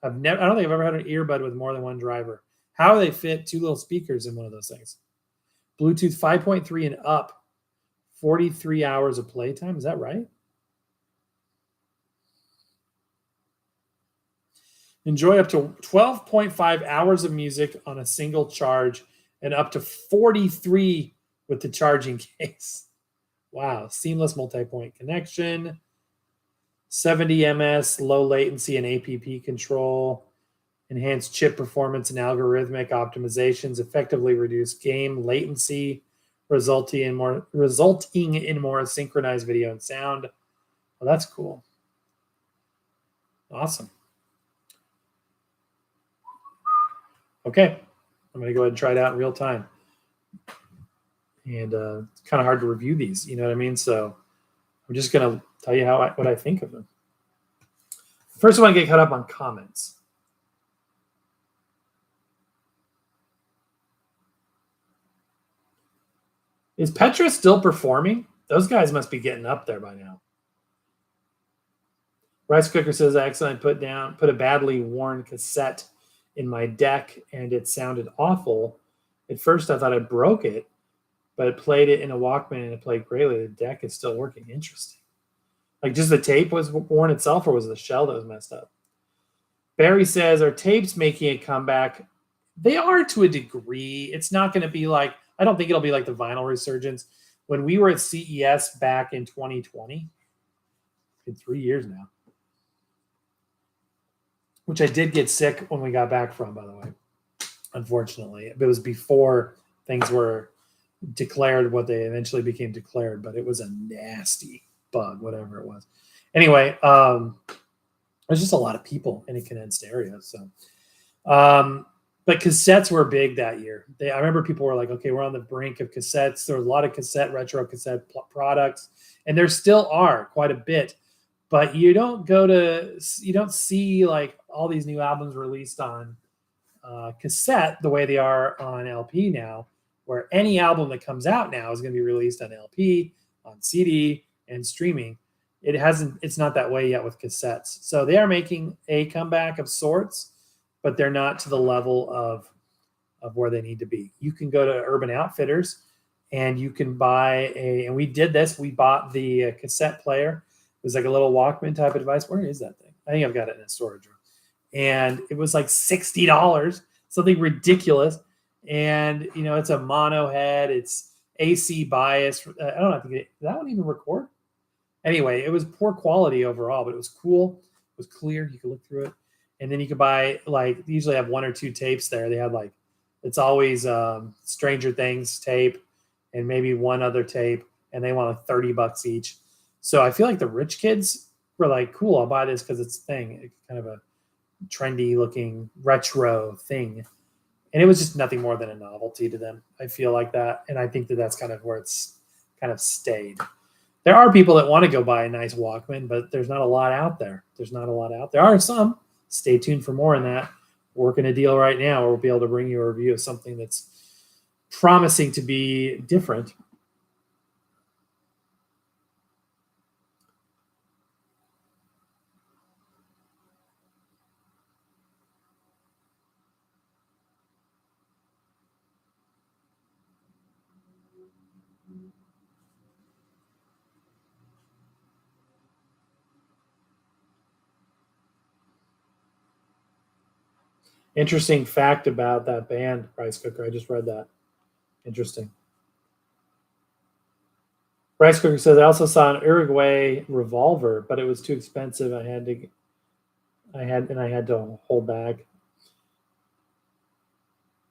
[SPEAKER 1] I don't think I've ever had an earbud with more than one driver. How do they fit two little speakers in one of those things? Bluetooth 5.3 and up, 43 hours of playtime. Is that right? Enjoy up to 12.5 hours of music on a single charge and up to 43 with the charging case. Wow. Seamless multi-point connection, 70 ms, low latency and APP control, enhanced chip performance and algorithmic optimizations, effectively reduce game latency, resulting in more synchronized video and sound. Well, that's cool. Awesome. Okay, I'm going to go ahead and try it out in real time. And it's kind of hard to review these, you know what I mean? So I'm just going to tell you what I think of them. First, I want to get caught up on comments. Is Petra still performing? Those guys must be getting up there by now. Rice Cooker says, I accidentally put a badly worn cassette in my deck and it sounded awful. At first I thought I broke it, but it played it in a Walkman and it played greatly. The deck is still working. Interesting. Like just the tape was worn itself, or was it the shell that was messed up? Barry says, are tapes making a comeback? They are to a degree. It's not going to be like, I don't think it'll be like the vinyl resurgence. When we were at CES back in 2020, it's been 3 years now, which I did get sick when we got back from, by the way, unfortunately. It was before things were declared what they eventually became declared, but it was a nasty bug, whatever it was. Anyway, there's just a lot of people in a condensed area. So But cassettes were big that year. I remember people were like, okay, we're on the brink of cassettes. There was a lot of retro cassette products, and there still are quite a bit. But you don't see like all these new albums released on cassette the way they are on LP now, where any album that comes out now is going to be released on LP, on CD, and streaming. It's not that way yet with cassettes. So they are making a comeback of sorts, but they're not to the level of where they need to be. You can go to Urban Outfitters and you can buy and we did this. We bought the cassette player. It was like a little Walkman type of device. Where is that thing? I think I've got it in a storage room. And it was like $60, something ridiculous. And, it's a mono head. It's AC bias. I don't know. Did that one even record? Anyway, it was poor quality overall, but it was cool. It was clear. You could look through it. And then you could buy, they usually have one or two tapes there. They had it's always Stranger Things tape and maybe one other tape. And they want $30 each. So I feel like the rich kids were like, cool, I'll buy this because it's a thing. It's kind of a trendy looking retro thing. And it was just nothing more than a novelty to them. I feel like that. And I think that's kind of where it's kind of stayed. There are people that want to go buy a nice Walkman, but there's not a lot out there. There are some. Stay tuned for more on that. We're working a deal right now where we'll be able to bring you a review of something that's promising to be different. Interesting fact about that band, Rice Cooker. I just read that. Interesting. Rice Cooker says, I also saw an Uruguay revolver, but it was too expensive. I had to hold back.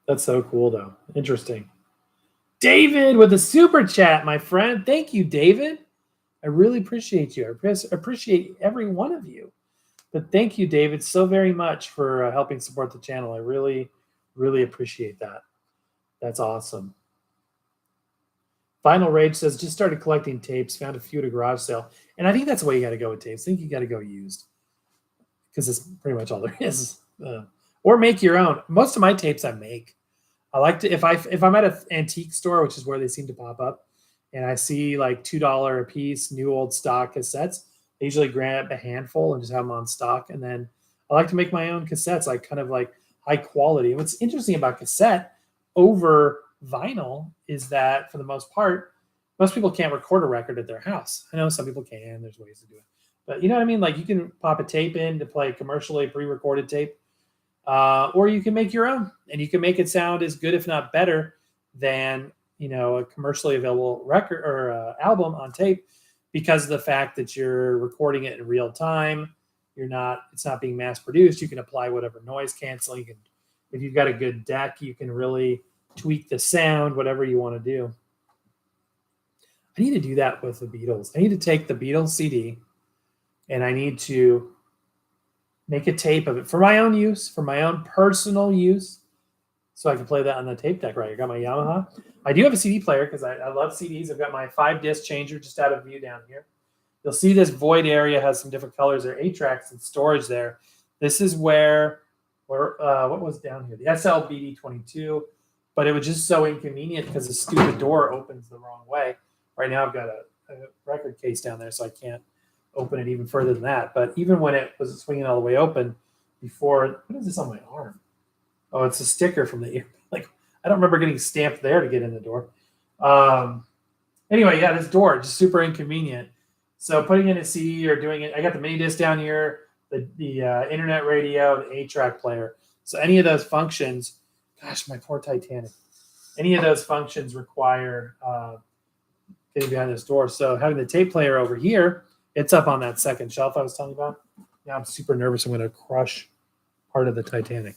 [SPEAKER 1] That's so cool, though. Interesting. David with the super chat, my friend. Thank you, David. I really appreciate you. I appreciate every one of you. But thank you, David, so very much for helping support the channel. I really, really appreciate that. That's awesome. Final Rage says, just started collecting tapes, found a few at a garage sale. And I think that's the way you got to go with tapes. I think you got to go used because it's pretty much all there is. Or make your own. Most of my tapes I make. I like to, if I'm at an antique store, which is where they seem to pop up, and I see like $2 a piece, new old stock cassettes, I usually grab a handful and just have them on stock. And then I like to make my own cassettes, like kind of like high quality. And what's interesting about cassette over vinyl is that for the most part, most people can't record a record at their house. I know some people can, there's ways to do it. But you know what I mean? Like you can pop a tape in to play commercially pre-recorded tape. Or you can make your own and you can make it sound as good, if not better, than a commercially available record or album on tape, because of the fact that you're recording it in real time. It's not being mass produced. You can apply whatever noise canceling. If you've got a good deck, you can really tweak the sound, whatever you want to do. I need to do that with the Beatles. I need to take the Beatles CD and I need to make a tape of it for my own use, for my own personal use, so I can play that on the tape deck. Right, I got my Yamaha. I do have a CD player because I love CDs. I've got my 5-disc changer just out of view down here. You'll see this void area has some different colors. There are 8 tracks and storage there. This is where what was down here? The SLBD22, but it was just so inconvenient because the stupid door opens the wrong way. Right now I've got a record case down there, so I can't open it even further than that. But even when it was swinging all the way open before, what is this on my arm? Oh, it's a sticker from the ear. Like, I don't remember getting stamped there to get in the door. Anyway, yeah, this door, just super inconvenient. So putting in a CD or doing it, I got the mini disc down here, the internet radio, the 8-track player. So any of those functions, gosh, my poor Titanic. Any of those functions require getting behind this door. So having the tape player over here, it's up on that second shelf I was telling you about. Now I'm super nervous. I'm going to crush part of the Titanic.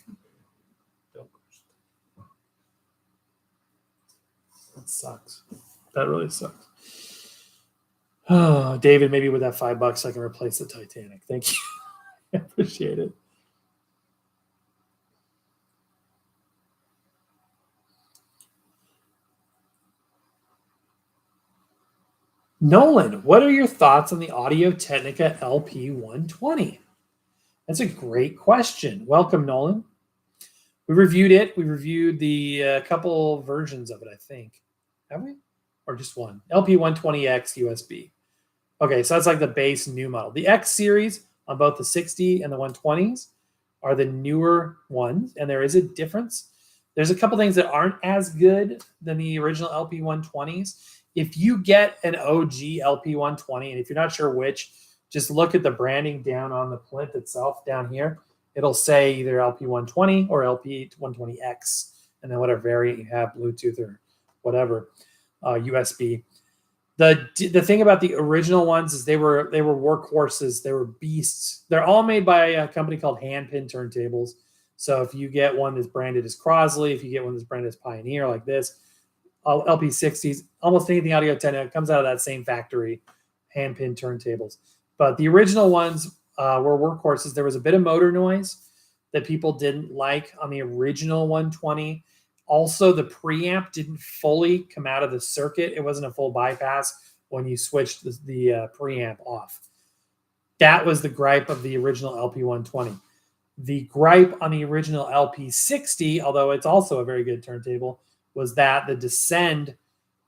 [SPEAKER 1] That sucks. That really sucks. Oh, David, maybe with that $5 I can replace the Titanic. Thank you. I appreciate it. Nolan, what are your thoughts on the Audio-Technica LP120? That's a great question. Welcome, Nolan. We reviewed it. We reviewed the couple versions of it, I think. Have we? Or just one? LP120X USB. Okay, so that's like the base new model. The X series on both the 60 and the 120s are the newer ones, and there is a difference. There's a couple things that aren't as good than the original LP120s. If you get an OG LP120, and if you're not sure which, just look at the branding down on the plinth itself down here. It'll say either LP120 or LP120X, and then whatever variant you have, Bluetooth or whatever, USB. The thing about the original ones is they were workhorses. They were beasts. They're all made by a company called Handpin Turntables. So if you get one that's branded as Crosley, if you get one that's branded as Pioneer like this, LP60s, almost anything Audio-Technica comes out of that same factory, Handpin Turntables. But the original ones were workhorses. There was a bit of motor noise that people didn't like on the original 120. Also, the preamp didn't fully come out of the circuit. It wasn't a full bypass when you switched the preamp off. That was the gripe of the original LP120. The gripe on the original LP60, although it's also a very good turntable, was that the descend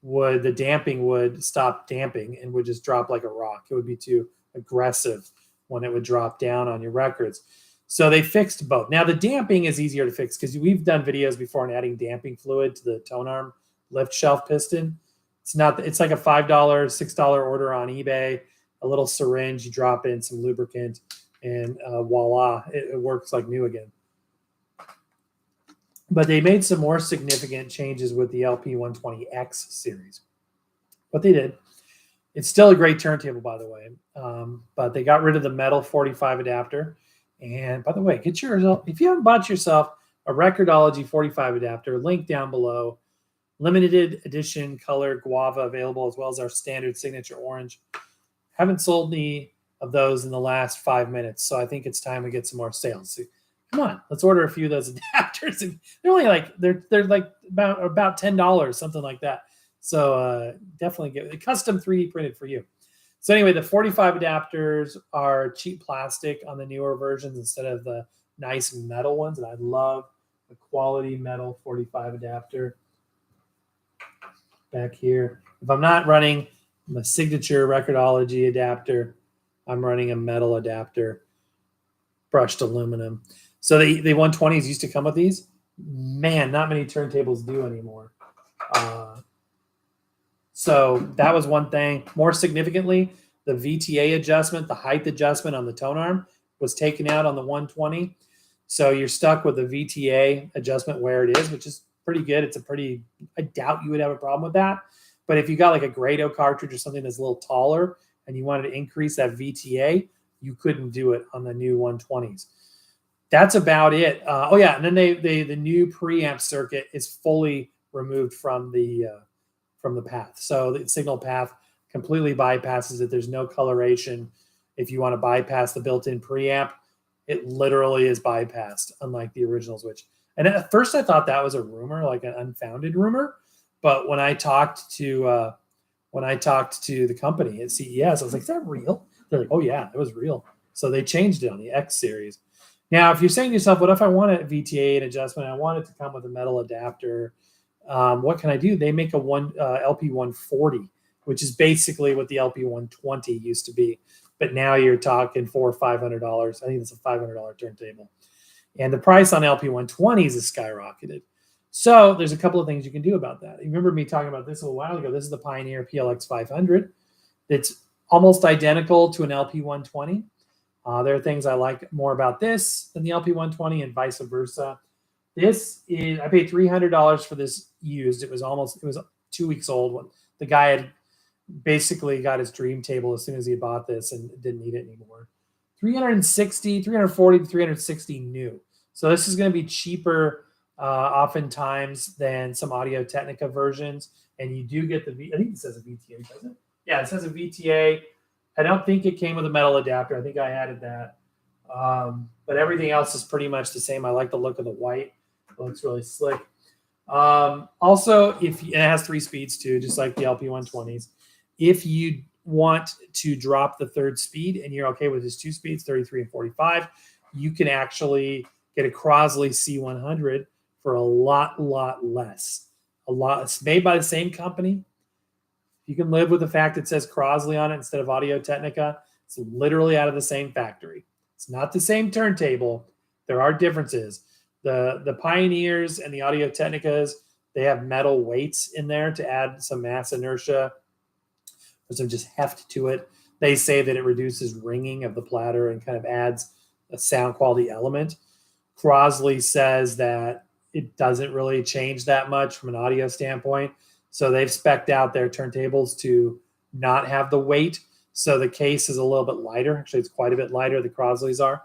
[SPEAKER 1] the damping would stop damping and would just drop like a rock. It would be too aggressive when it would drop down on your records. So they fixed both. Now the damping is easier to fix because we've done videos before on adding damping fluid to the tone arm lift shelf piston. It's like a $5, $6 order on eBay, a little syringe, you drop in some lubricant, and voila, it works like new again. But they made some more significant changes with the LP120X series. What they did, it's still a great turntable, by the way, but they got rid of the metal 45 adapter. And by the way, get yourself, if you haven't bought yourself a Record-ology 45 adapter, link down below. Limited edition color Guava available, as well as our standard signature orange. Haven't sold any of those in the last 5 minutes, so I think it's time we get some more sales. So, come on, let's order a few of those adapters. And they're only like they're like about $10, something like that. So definitely get a custom 3D printed for you. So anyway, the 45 adapters are cheap plastic on the newer versions instead of the nice metal ones. And I love the quality metal 45 adapter back here. If I'm not running my signature Record-ology adapter, I'm running a metal adapter, brushed aluminum. So the 120s used to come with these. Man, not many turntables do anymore. So that was one thing. More significantly, the VTA adjustment, the height adjustment on the tone arm was taken out on the 120. So you're stuck with the VTA adjustment where it is, which is pretty good. I doubt you would have a problem with that. But if you got like a Grado cartridge or something that's a little taller and you wanted to increase that VTA, you couldn't do it on the new 120s. That's about it. Oh yeah, and then the new preamp circuit is fully removed from the path. So the signal path completely bypasses it. There's no coloration. If you want to bypass the built-in preamp, it literally is bypassed, unlike the original switch. And at first I thought that was a rumor, like an unfounded rumor. But when I talked to the company at CES, I was like, is that real? They're like, oh yeah, it was real. So they changed it on the X series. Now, if you're saying to yourself, what if I want a VTA adjustment? I want it to come with a metal adapter. What can I do? They make a LP140, which is basically what the LP120 used to be. But now you're talking $400 or $500. I think it's a $500 turntable. And the price on LP120s is skyrocketed. So there's a couple of things you can do about that. You remember me talking about this a little while ago. This is the Pioneer PLX 500. It's almost identical to an LP120. There are things I like more about this than the LP120 and vice versa. This is, I paid $300 for this used. It was 2 weeks old when the guy had basically got his dream table as soon as he bought this and didn't need it anymore. 340 to 360 new. So this is going to be cheaper oftentimes than some Audio-Technica versions. And you do get I think it says a VTA, doesn't it? Yeah, it says a VTA. I don't think it came with a metal adapter. I think I added that. But everything else is pretty much the same. I like the look of the white. It looks really slick. Also, it has 3 speeds too, just like the LP120s. If you want to drop the third speed and you're okay with just two speeds, 33 and 45, you can actually get a Crosley C100 for a lot less. It's made by the same company. You can live with the fact it says Crosley on it instead of Audio-Technica. It's literally out of the same factory. It's not the same turntable. There are differences. The Pioneers and the Audio-Technicas, they have metal weights in there to add some mass inertia or some just heft to it. They say that it reduces ringing of the platter and kind of adds a sound quality element. Crosley says that it doesn't really change that much from an audio standpoint. So they've spec'd out their turntables to not have the weight. So the case is a little bit lighter. Actually, it's quite a bit lighter, the Crosleys are.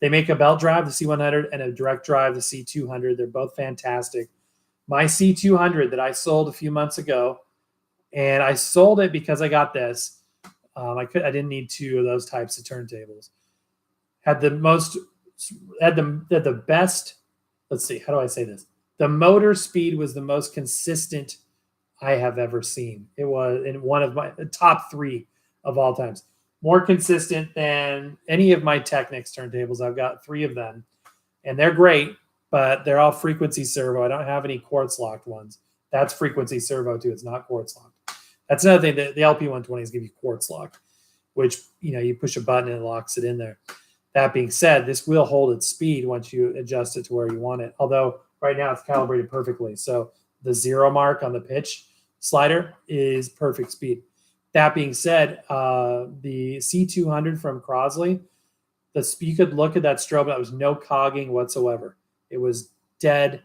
[SPEAKER 1] They make a belt drive, the C100, and a direct drive, the C200. They're both fantastic. My C200 that I sold a few months ago, and I sold it because I got this. I didn't need two of those types of turntables. Had the best. Let's see, how do I say this? The motor speed was the most consistent I have ever seen. It was in one of my top three of all times. More consistent than any of my Technics turntables. I've got three of them, and they're great, but they're all frequency servo. I don't have any quartz locked ones. That's frequency servo too. It's not quartz locked. That's another thing. The LP120s give you quartz lock, which you push a button and it locks it in there. That being said, this will hold its speed once you adjust it to where you want it. Although right now it's calibrated perfectly. So the 0 mark on the pitch slider is perfect speed. That being said, the C200 from Crosley, you could look at that strobe. That was no cogging whatsoever. It was dead.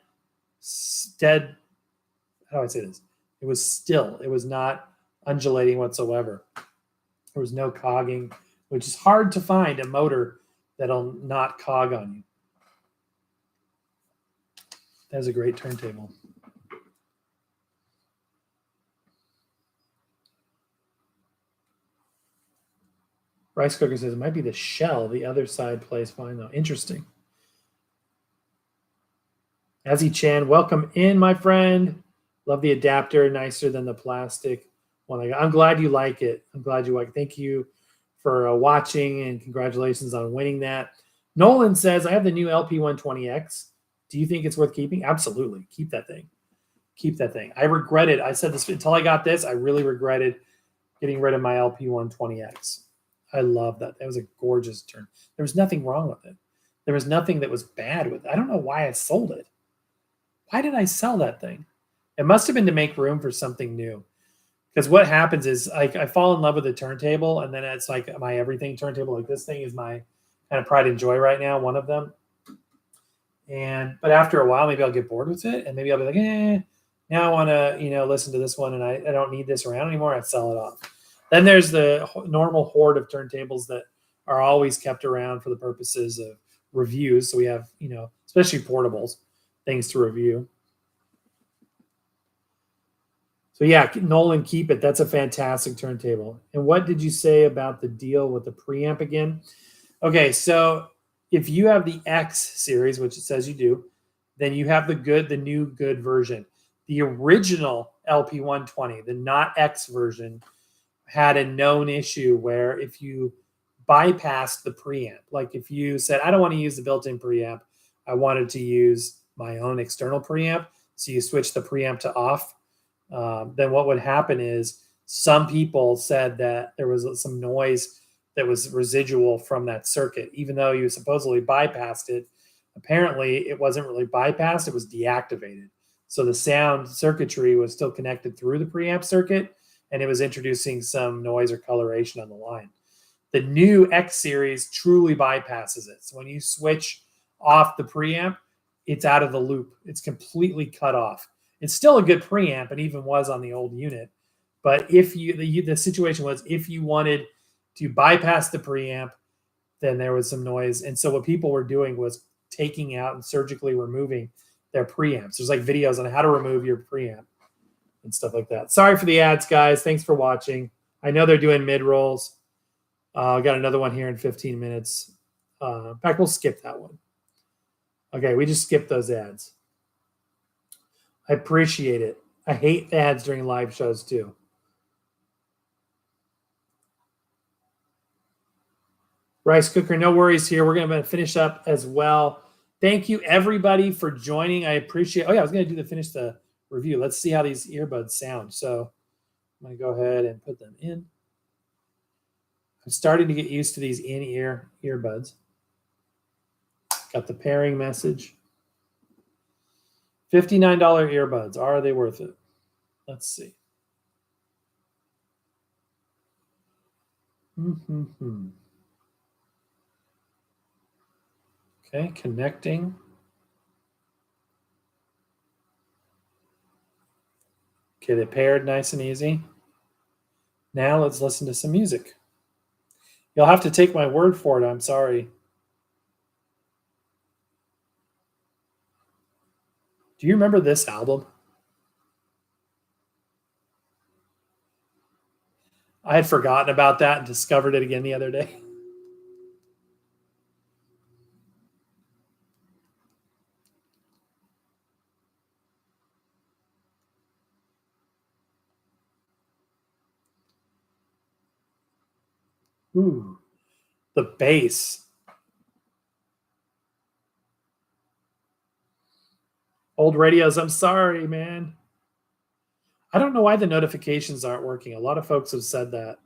[SPEAKER 1] How do I say this? It was still. It was not undulating whatsoever. There was no cogging, which is hard to find a motor that'll not cog on you. That's a great turntable. Rice Cooker says it might be the shell. The other side plays fine, though. Interesting. Azzy Chan, welcome in, my friend. Love the adapter. Nicer than the plastic one. I'm glad you like it. I'm glad you like it. Thank you for watching, and congratulations on winning that. Nolan says, I have the new LP120X. Do you think it's worth keeping? Absolutely. Keep that thing. Keep that thing. I regretted. I said this until I got this. I really regretted getting rid of my LP120X. I love that. That was a gorgeous turn. There was nothing wrong with it. There was nothing that was bad with it. I don't know why I sold it. Why did I sell that thing? It must have been to make room for something new. Because what happens is I fall in love with a turntable, and then it's like my everything turntable. Like this thing is my kind of pride and joy right now, one of them. But after a while, maybe I'll get bored with it, and maybe I'll be like, now I want to listen to this one, and I don't need this around anymore. I sell it off. Then there's the normal horde of turntables that are always kept around for the purposes of reviews. So we have, especially portables, things to review. So yeah, Nolan, keep it. That's a fantastic turntable. And what did you say about the deal with the preamp again? Okay, so if you have the X series, which it says you do, then you have the new good version. The original LP120, the not X version, had a known issue where if you bypassed the preamp, like if you said, I don't want to use the built-in preamp, I wanted to use my own external preamp, so you switch the preamp to off, then what would happen is some people said that there was some noise that was residual from that circuit, even though you supposedly bypassed it. Apparently, it wasn't really bypassed, it was deactivated. So the sound circuitry was still connected through the preamp circuit, and it was introducing some noise or coloration on the line. The new X series truly bypasses it. So when you switch off the preamp, it's out of the loop. It's completely cut off. It's still a good preamp, and even was on the old unit. But if the situation was, if you wanted to bypass the preamp, then there was some noise. And so what people were doing was taking out and surgically removing their preamps. There's like videos on how to remove your preamp and stuff like that. Sorry for the ads, guys. Thanks for watching. I know they're doing mid-rolls. I got another one here in 15 minutes. In fact, we'll skip that one. Okay, we just skipped those ads. I appreciate it. I hate ads during live shows too. Rice cooker, no worries here. We're going to finish up as well. Thank you, everybody, for joining. I appreciate. Oh yeah, I was going to finish the review. Let's see how these earbuds sound. So I'm going to go ahead and put them in. I'm starting to get used to these in-ear earbuds. Got the pairing message. $59 earbuds. Are they worth it? Let's see. Okay, connecting. Okay, they paired nice and easy. Now let's listen to some music. You'll have to take my word for it. I'm sorry. Do you remember this album? I had forgotten about that and discovered it again the other day. Ooh, the bass. Old radios, I'm sorry, man. I don't know why the notifications aren't working. A lot of folks have said that.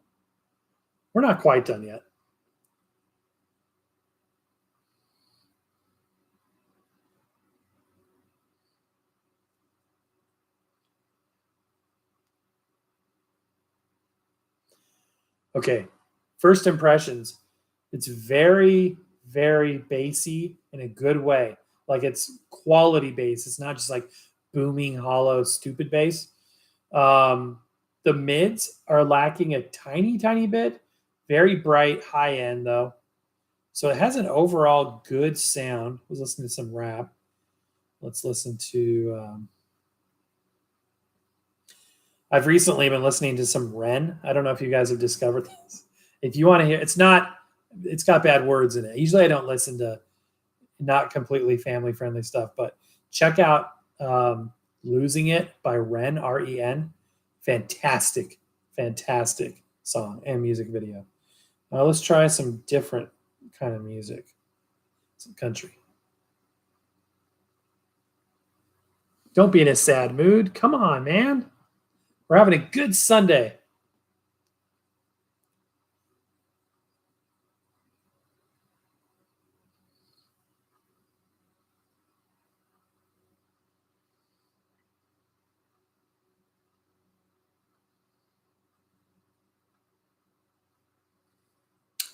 [SPEAKER 1] We're not quite done yet. Okay, first impressions. It's very, very bassy in a good way. Like it's quality bass. It's not just like booming, hollow, stupid bass. The mids are lacking a tiny, tiny bit. Very bright, high end though. So it has an overall good sound. Let's listen to some rap. Let's listen to. I've recently been listening to some Ren. I don't know if you guys have discovered this. If you want to hear, it's got bad words in it. Usually I don't listen to not completely family friendly stuff, but check out Losing It by Ren, R-E-N. Fantastic, fantastic song and music video. Now let's try some different kind of music. Some country. Don't be in a sad mood. Come on, man. We're having a good Sunday.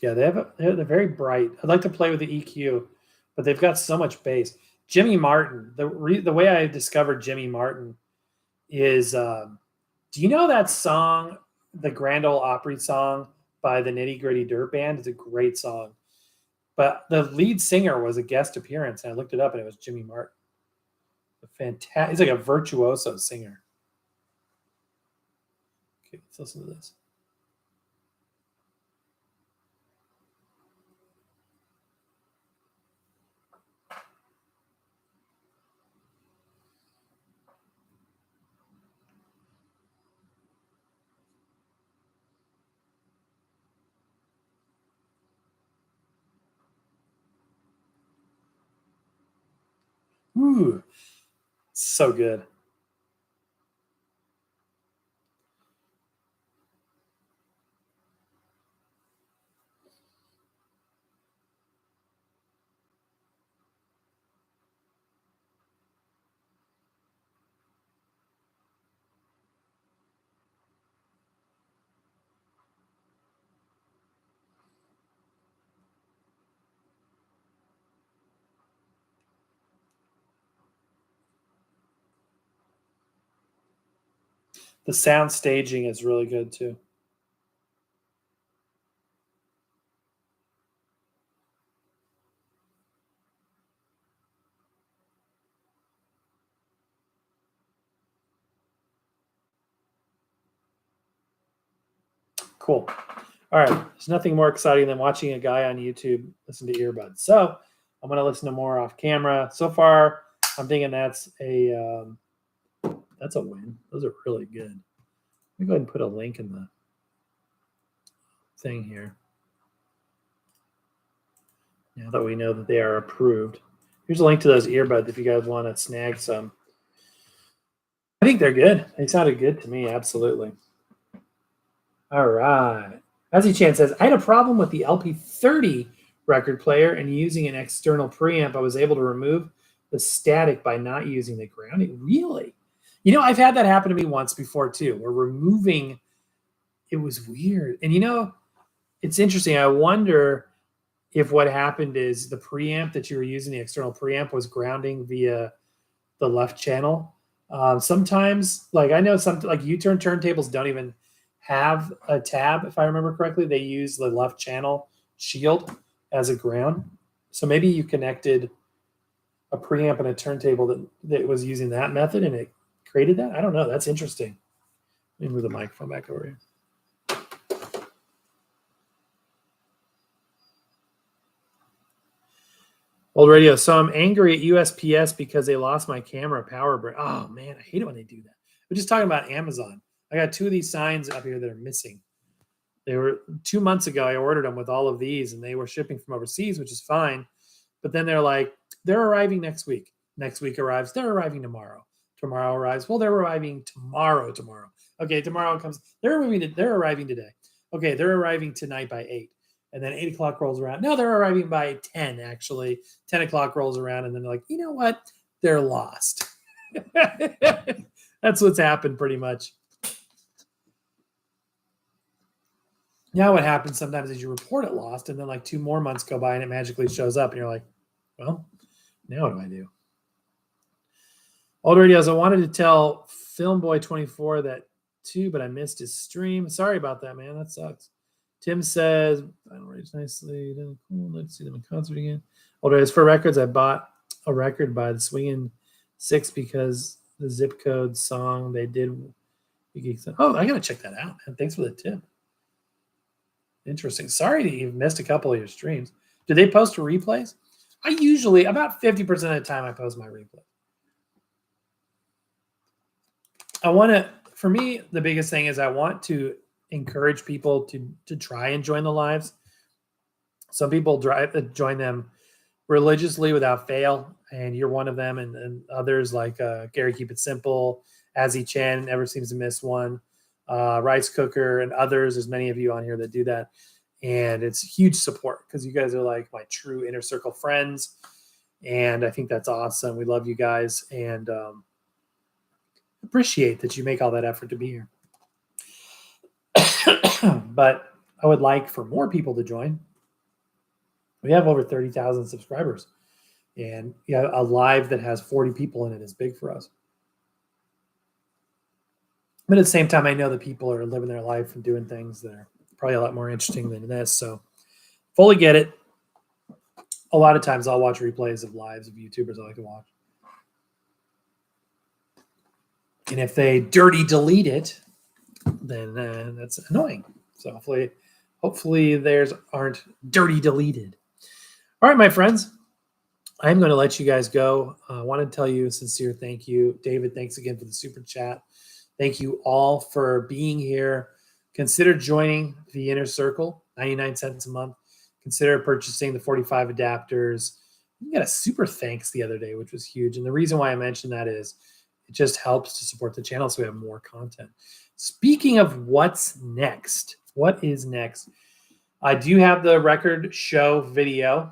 [SPEAKER 1] Yeah, they're very bright. I'd like to play with the EQ, but they've got so much bass. Jimmy Martin. The way I discovered Jimmy Martin is, do you know that song, the Grand Ole Opry song by the Nitty Gritty Dirt Band? It's a great song, but the lead singer was a guest appearance, and I looked it up, and it was Jimmy Martin. Fantastic. He's like a virtuoso singer. Okay, let's listen to this. Ooh, so good. The sound staging is really good too. Cool. All right. There's nothing more exciting than watching a guy on YouTube listen to earbuds. So I'm going to listen to more off camera. So far, I'm thinking that's a win. Those are really good. Let me go ahead and put a link in the thing here. now that we know that they are approved. Here's a link to those earbuds if you guys want to snag some. I think they're good. They sounded good to me, absolutely. All right. Azzy Chan says, I had a problem with the LP30 record player and using an external preamp. I was able to remove the static by not using the grounding. Really? You know, I've had that happen to me once before too. We're removing, it was weird. And you know, it's interesting. I wonder if what happened is the preamp that you were using, the external preamp, was grounding via the left channel. Sometimes, like I know some like U-turn turntables don't even have a tab, if I remember correctly. They use the left channel shield as a ground. So maybe you connected a preamp and a turntable that was using that method and it created that. I don't know. That's interesting. Let me move the microphone back over here. Old radio. So I'm angry at USPS because they lost my camera power brick. Oh man, I hate it when they do that. We're just talking about Amazon. I got 2 of these signs up here that are missing. They were 2 months ago. I ordered them with all of these, and they were shipping from overseas, which is fine. But then they're like, they're arriving next week. Next week arrives. They're arriving tomorrow. Tomorrow arrives. Well, they're arriving tomorrow. Okay, tomorrow comes. They're arriving today. Okay, they're arriving tonight by 8. And then 8 o'clock rolls around. No, they're arriving by 10, actually. 10 o'clock rolls around, and then they're like, you know what? They're lost. That's what's happened pretty much. Now what happens sometimes is you report it lost, and then like 2 more months go by, and it magically shows up, and you're like, well, now what do I do? Old radios, I wanted to tell Filmboy24 that too, but I missed his stream. Sorry about that, man. That sucks. Tim says, I don't raise nicely. Let's see them in concert again. Older as for records, I bought a record by the Swingin' Six because the zip code song they did. Oh, I got to check that out, man. Thanks for the tip. Interesting. Sorry that you've missed a couple of your streams. Do they post replays? I usually, about 50% of the time, I post my replay. For me, the biggest thing is I want to encourage people to try and join the lives. Some people join them religiously without fail, and you're one of them, and others like Gary Keep It Simple, Azzy Chan never seems to miss one, Rice Cooker, and others. There's many of you on here that do that, and it's huge support because you guys are like my true inner circle friends, and I think that's awesome. We love you guys, and appreciate that you make all that effort to be here. But I would like for more people to join. We have over 30,000 subscribers, and a live that has 40 people in it is big for us. But at the same time, I know that people are living their life and doing things that are probably a lot more interesting than this. So fully get it. A lot of times I'll watch replays of lives of YouTubers I like to watch. And if they dirty delete it, then that's annoying. So hopefully theirs aren't dirty deleted. All right, my friends, I'm going to let you guys go. I want to tell you a sincere thank you. David, thanks again for the super chat. Thank you all for being here. Consider joining the Inner Circle, 99 cents a month. Consider purchasing the 45 adapters. We got a super thanks the other day, which was huge. And the reason why I mentioned that is it just helps to support the channel so we have more content. Speaking of what's next, what is next? I do have the record show video.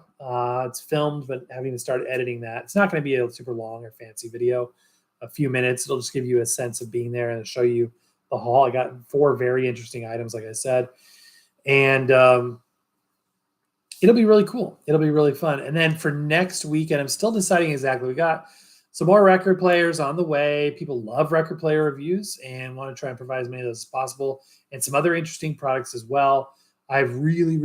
[SPEAKER 1] It's filmed, but having to start editing that. It's not going to be a super long or fancy video. A few minutes. It'll just give you a sense of being there and show you the haul. I got 4 very interesting items, like I said. And it'll be really cool. It'll be really fun. And then for next weekend, I'm still deciding exactly. We got some more record players on the way. People love record player reviews and want to try and provide as many of those as possible, and some other interesting products as well. I've really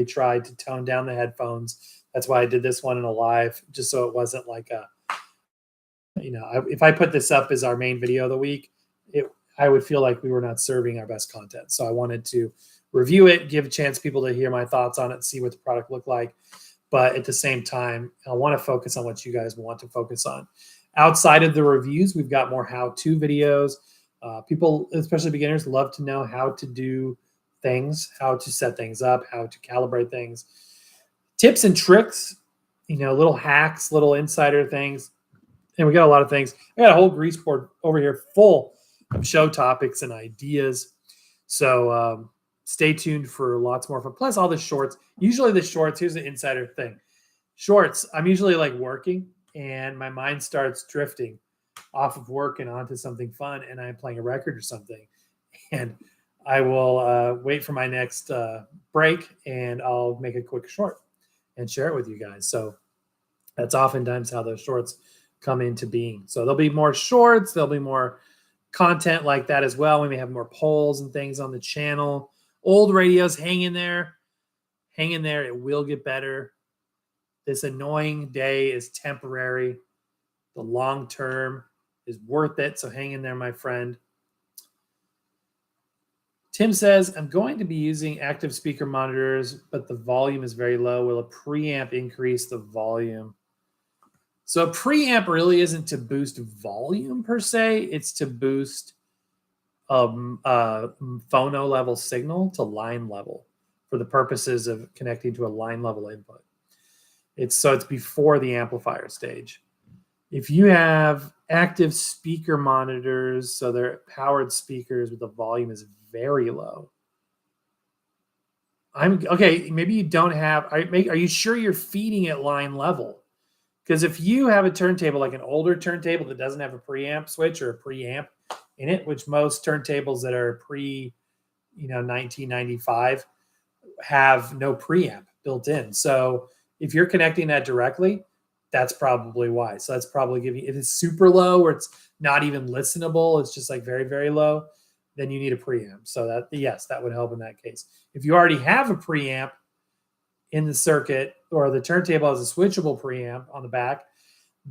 [SPEAKER 1] tried to tone down the headphones. That's why I did this one in a live, just so it wasn't like a, if I put this up as our main video of the week, I would feel like we were not serving our best content. So I wanted to review it, give a chance people to hear my thoughts on it, see what the product looked like. But at the same time, I want to focus on what you guys want to focus on. Outside of the reviews, we've got more how-to videos. People, especially beginners, love to know how to do things, how to set things up, how to calibrate things. Tips and tricks, little hacks, little insider things. And we got a lot of things. I got a whole grease board over here full of show topics and ideas. So stay tuned for lots more fun. Plus all the shorts. Usually the shorts, here's the insider thing. Shorts, I'm usually like working and my mind starts drifting off of work and onto something fun, and I'm playing a record or something. And I will wait for my next break, and I'll make a quick short and share it with you guys. So that's oftentimes how those shorts come into being. So there'll be more shorts. There'll be more content like that as well. We may have more polls and things on the channel. Old radios, hang in there. Hang in there. It will get better. This annoying day is temporary. The long term is worth it. So hang in there, my friend. Tim says, I'm going to be using active speaker monitors, but the volume is very low. Will a preamp increase the volume? So a preamp really isn't to boost volume per se. It's to boost phono level signal to line level for the purposes of connecting to a line level input. It's before the amplifier stage. If you have active speaker monitors, so they're powered speakers, but the volume is very low. Maybe you don't have. Are you sure you're feeding it line level? Because if you have a turntable, like an older turntable that doesn't have a preamp switch or a preamp in it, which most turntables that are pre, 1995 have no preamp built in. So if you're connecting that directly, that's probably why. So that's probably giving, if it's super low or it's not even listenable, it's just like very, very low, then you need a preamp. So that would help in that case. If you already have a preamp in the circuit, or the turntable has a switchable preamp on the back,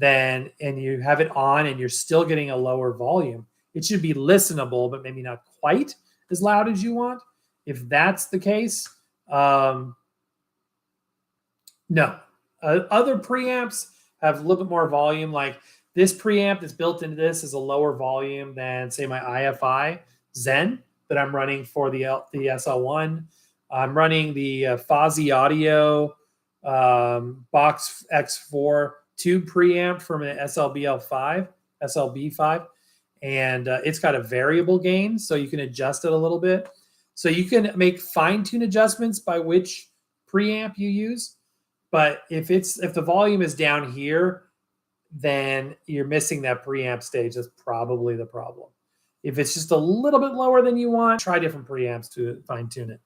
[SPEAKER 1] and you have it on and you're still getting a lower volume, it should be listenable, but maybe not quite as loud as you want. If that's the case, no. Other preamps have a little bit more volume. Like this preamp that's built into this is a lower volume than, say, my IFI Zen that I'm running for the SL1. I'm running the Fozzy Audio Box X4 tube preamp from an SLB5, and it's got a variable gain, so you can adjust it a little bit. So you can make fine-tune adjustments by which preamp you use. But if the volume is down here, then you're missing that preamp stage. That's probably the problem. If it's just a little bit lower than you want, try different preamps to fine-tune it.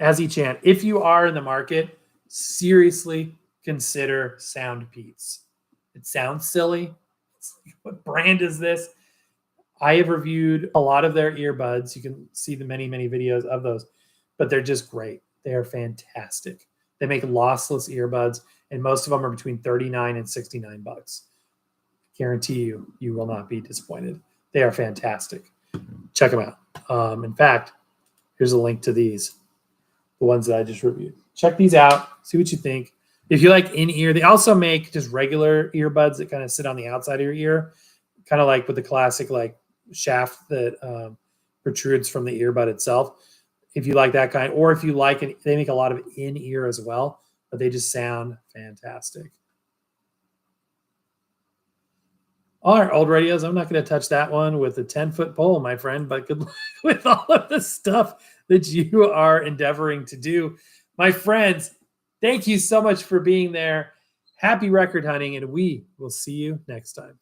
[SPEAKER 1] Azzy Chan, if you are in the market, seriously consider SoundPeats. It sounds silly. What brand is this? I have reviewed a lot of their earbuds. You can see the many, many videos of those, but they're just great. They are fantastic. They make lossless earbuds, and most of them are between $39 and $69. Guarantee you will not be disappointed. They are fantastic. Check them out. In fact, here's a link to these, the ones that I just reviewed. Check these out. See what you think. If you like in-ear, they also make just regular earbuds that kind of sit on the outside of your ear, kind of like with the classic like shaft that protrudes from the earbud itself. If you like that kind, or if you like it, they make a lot of in-ear as well, but they just sound fantastic. All right, old radios. I'm not going to touch that one with a 10-foot pole, my friend, but good luck with all of the stuff that you are endeavoring to do. My friends, thank you so much for being there. Happy record hunting, and we will see you next time.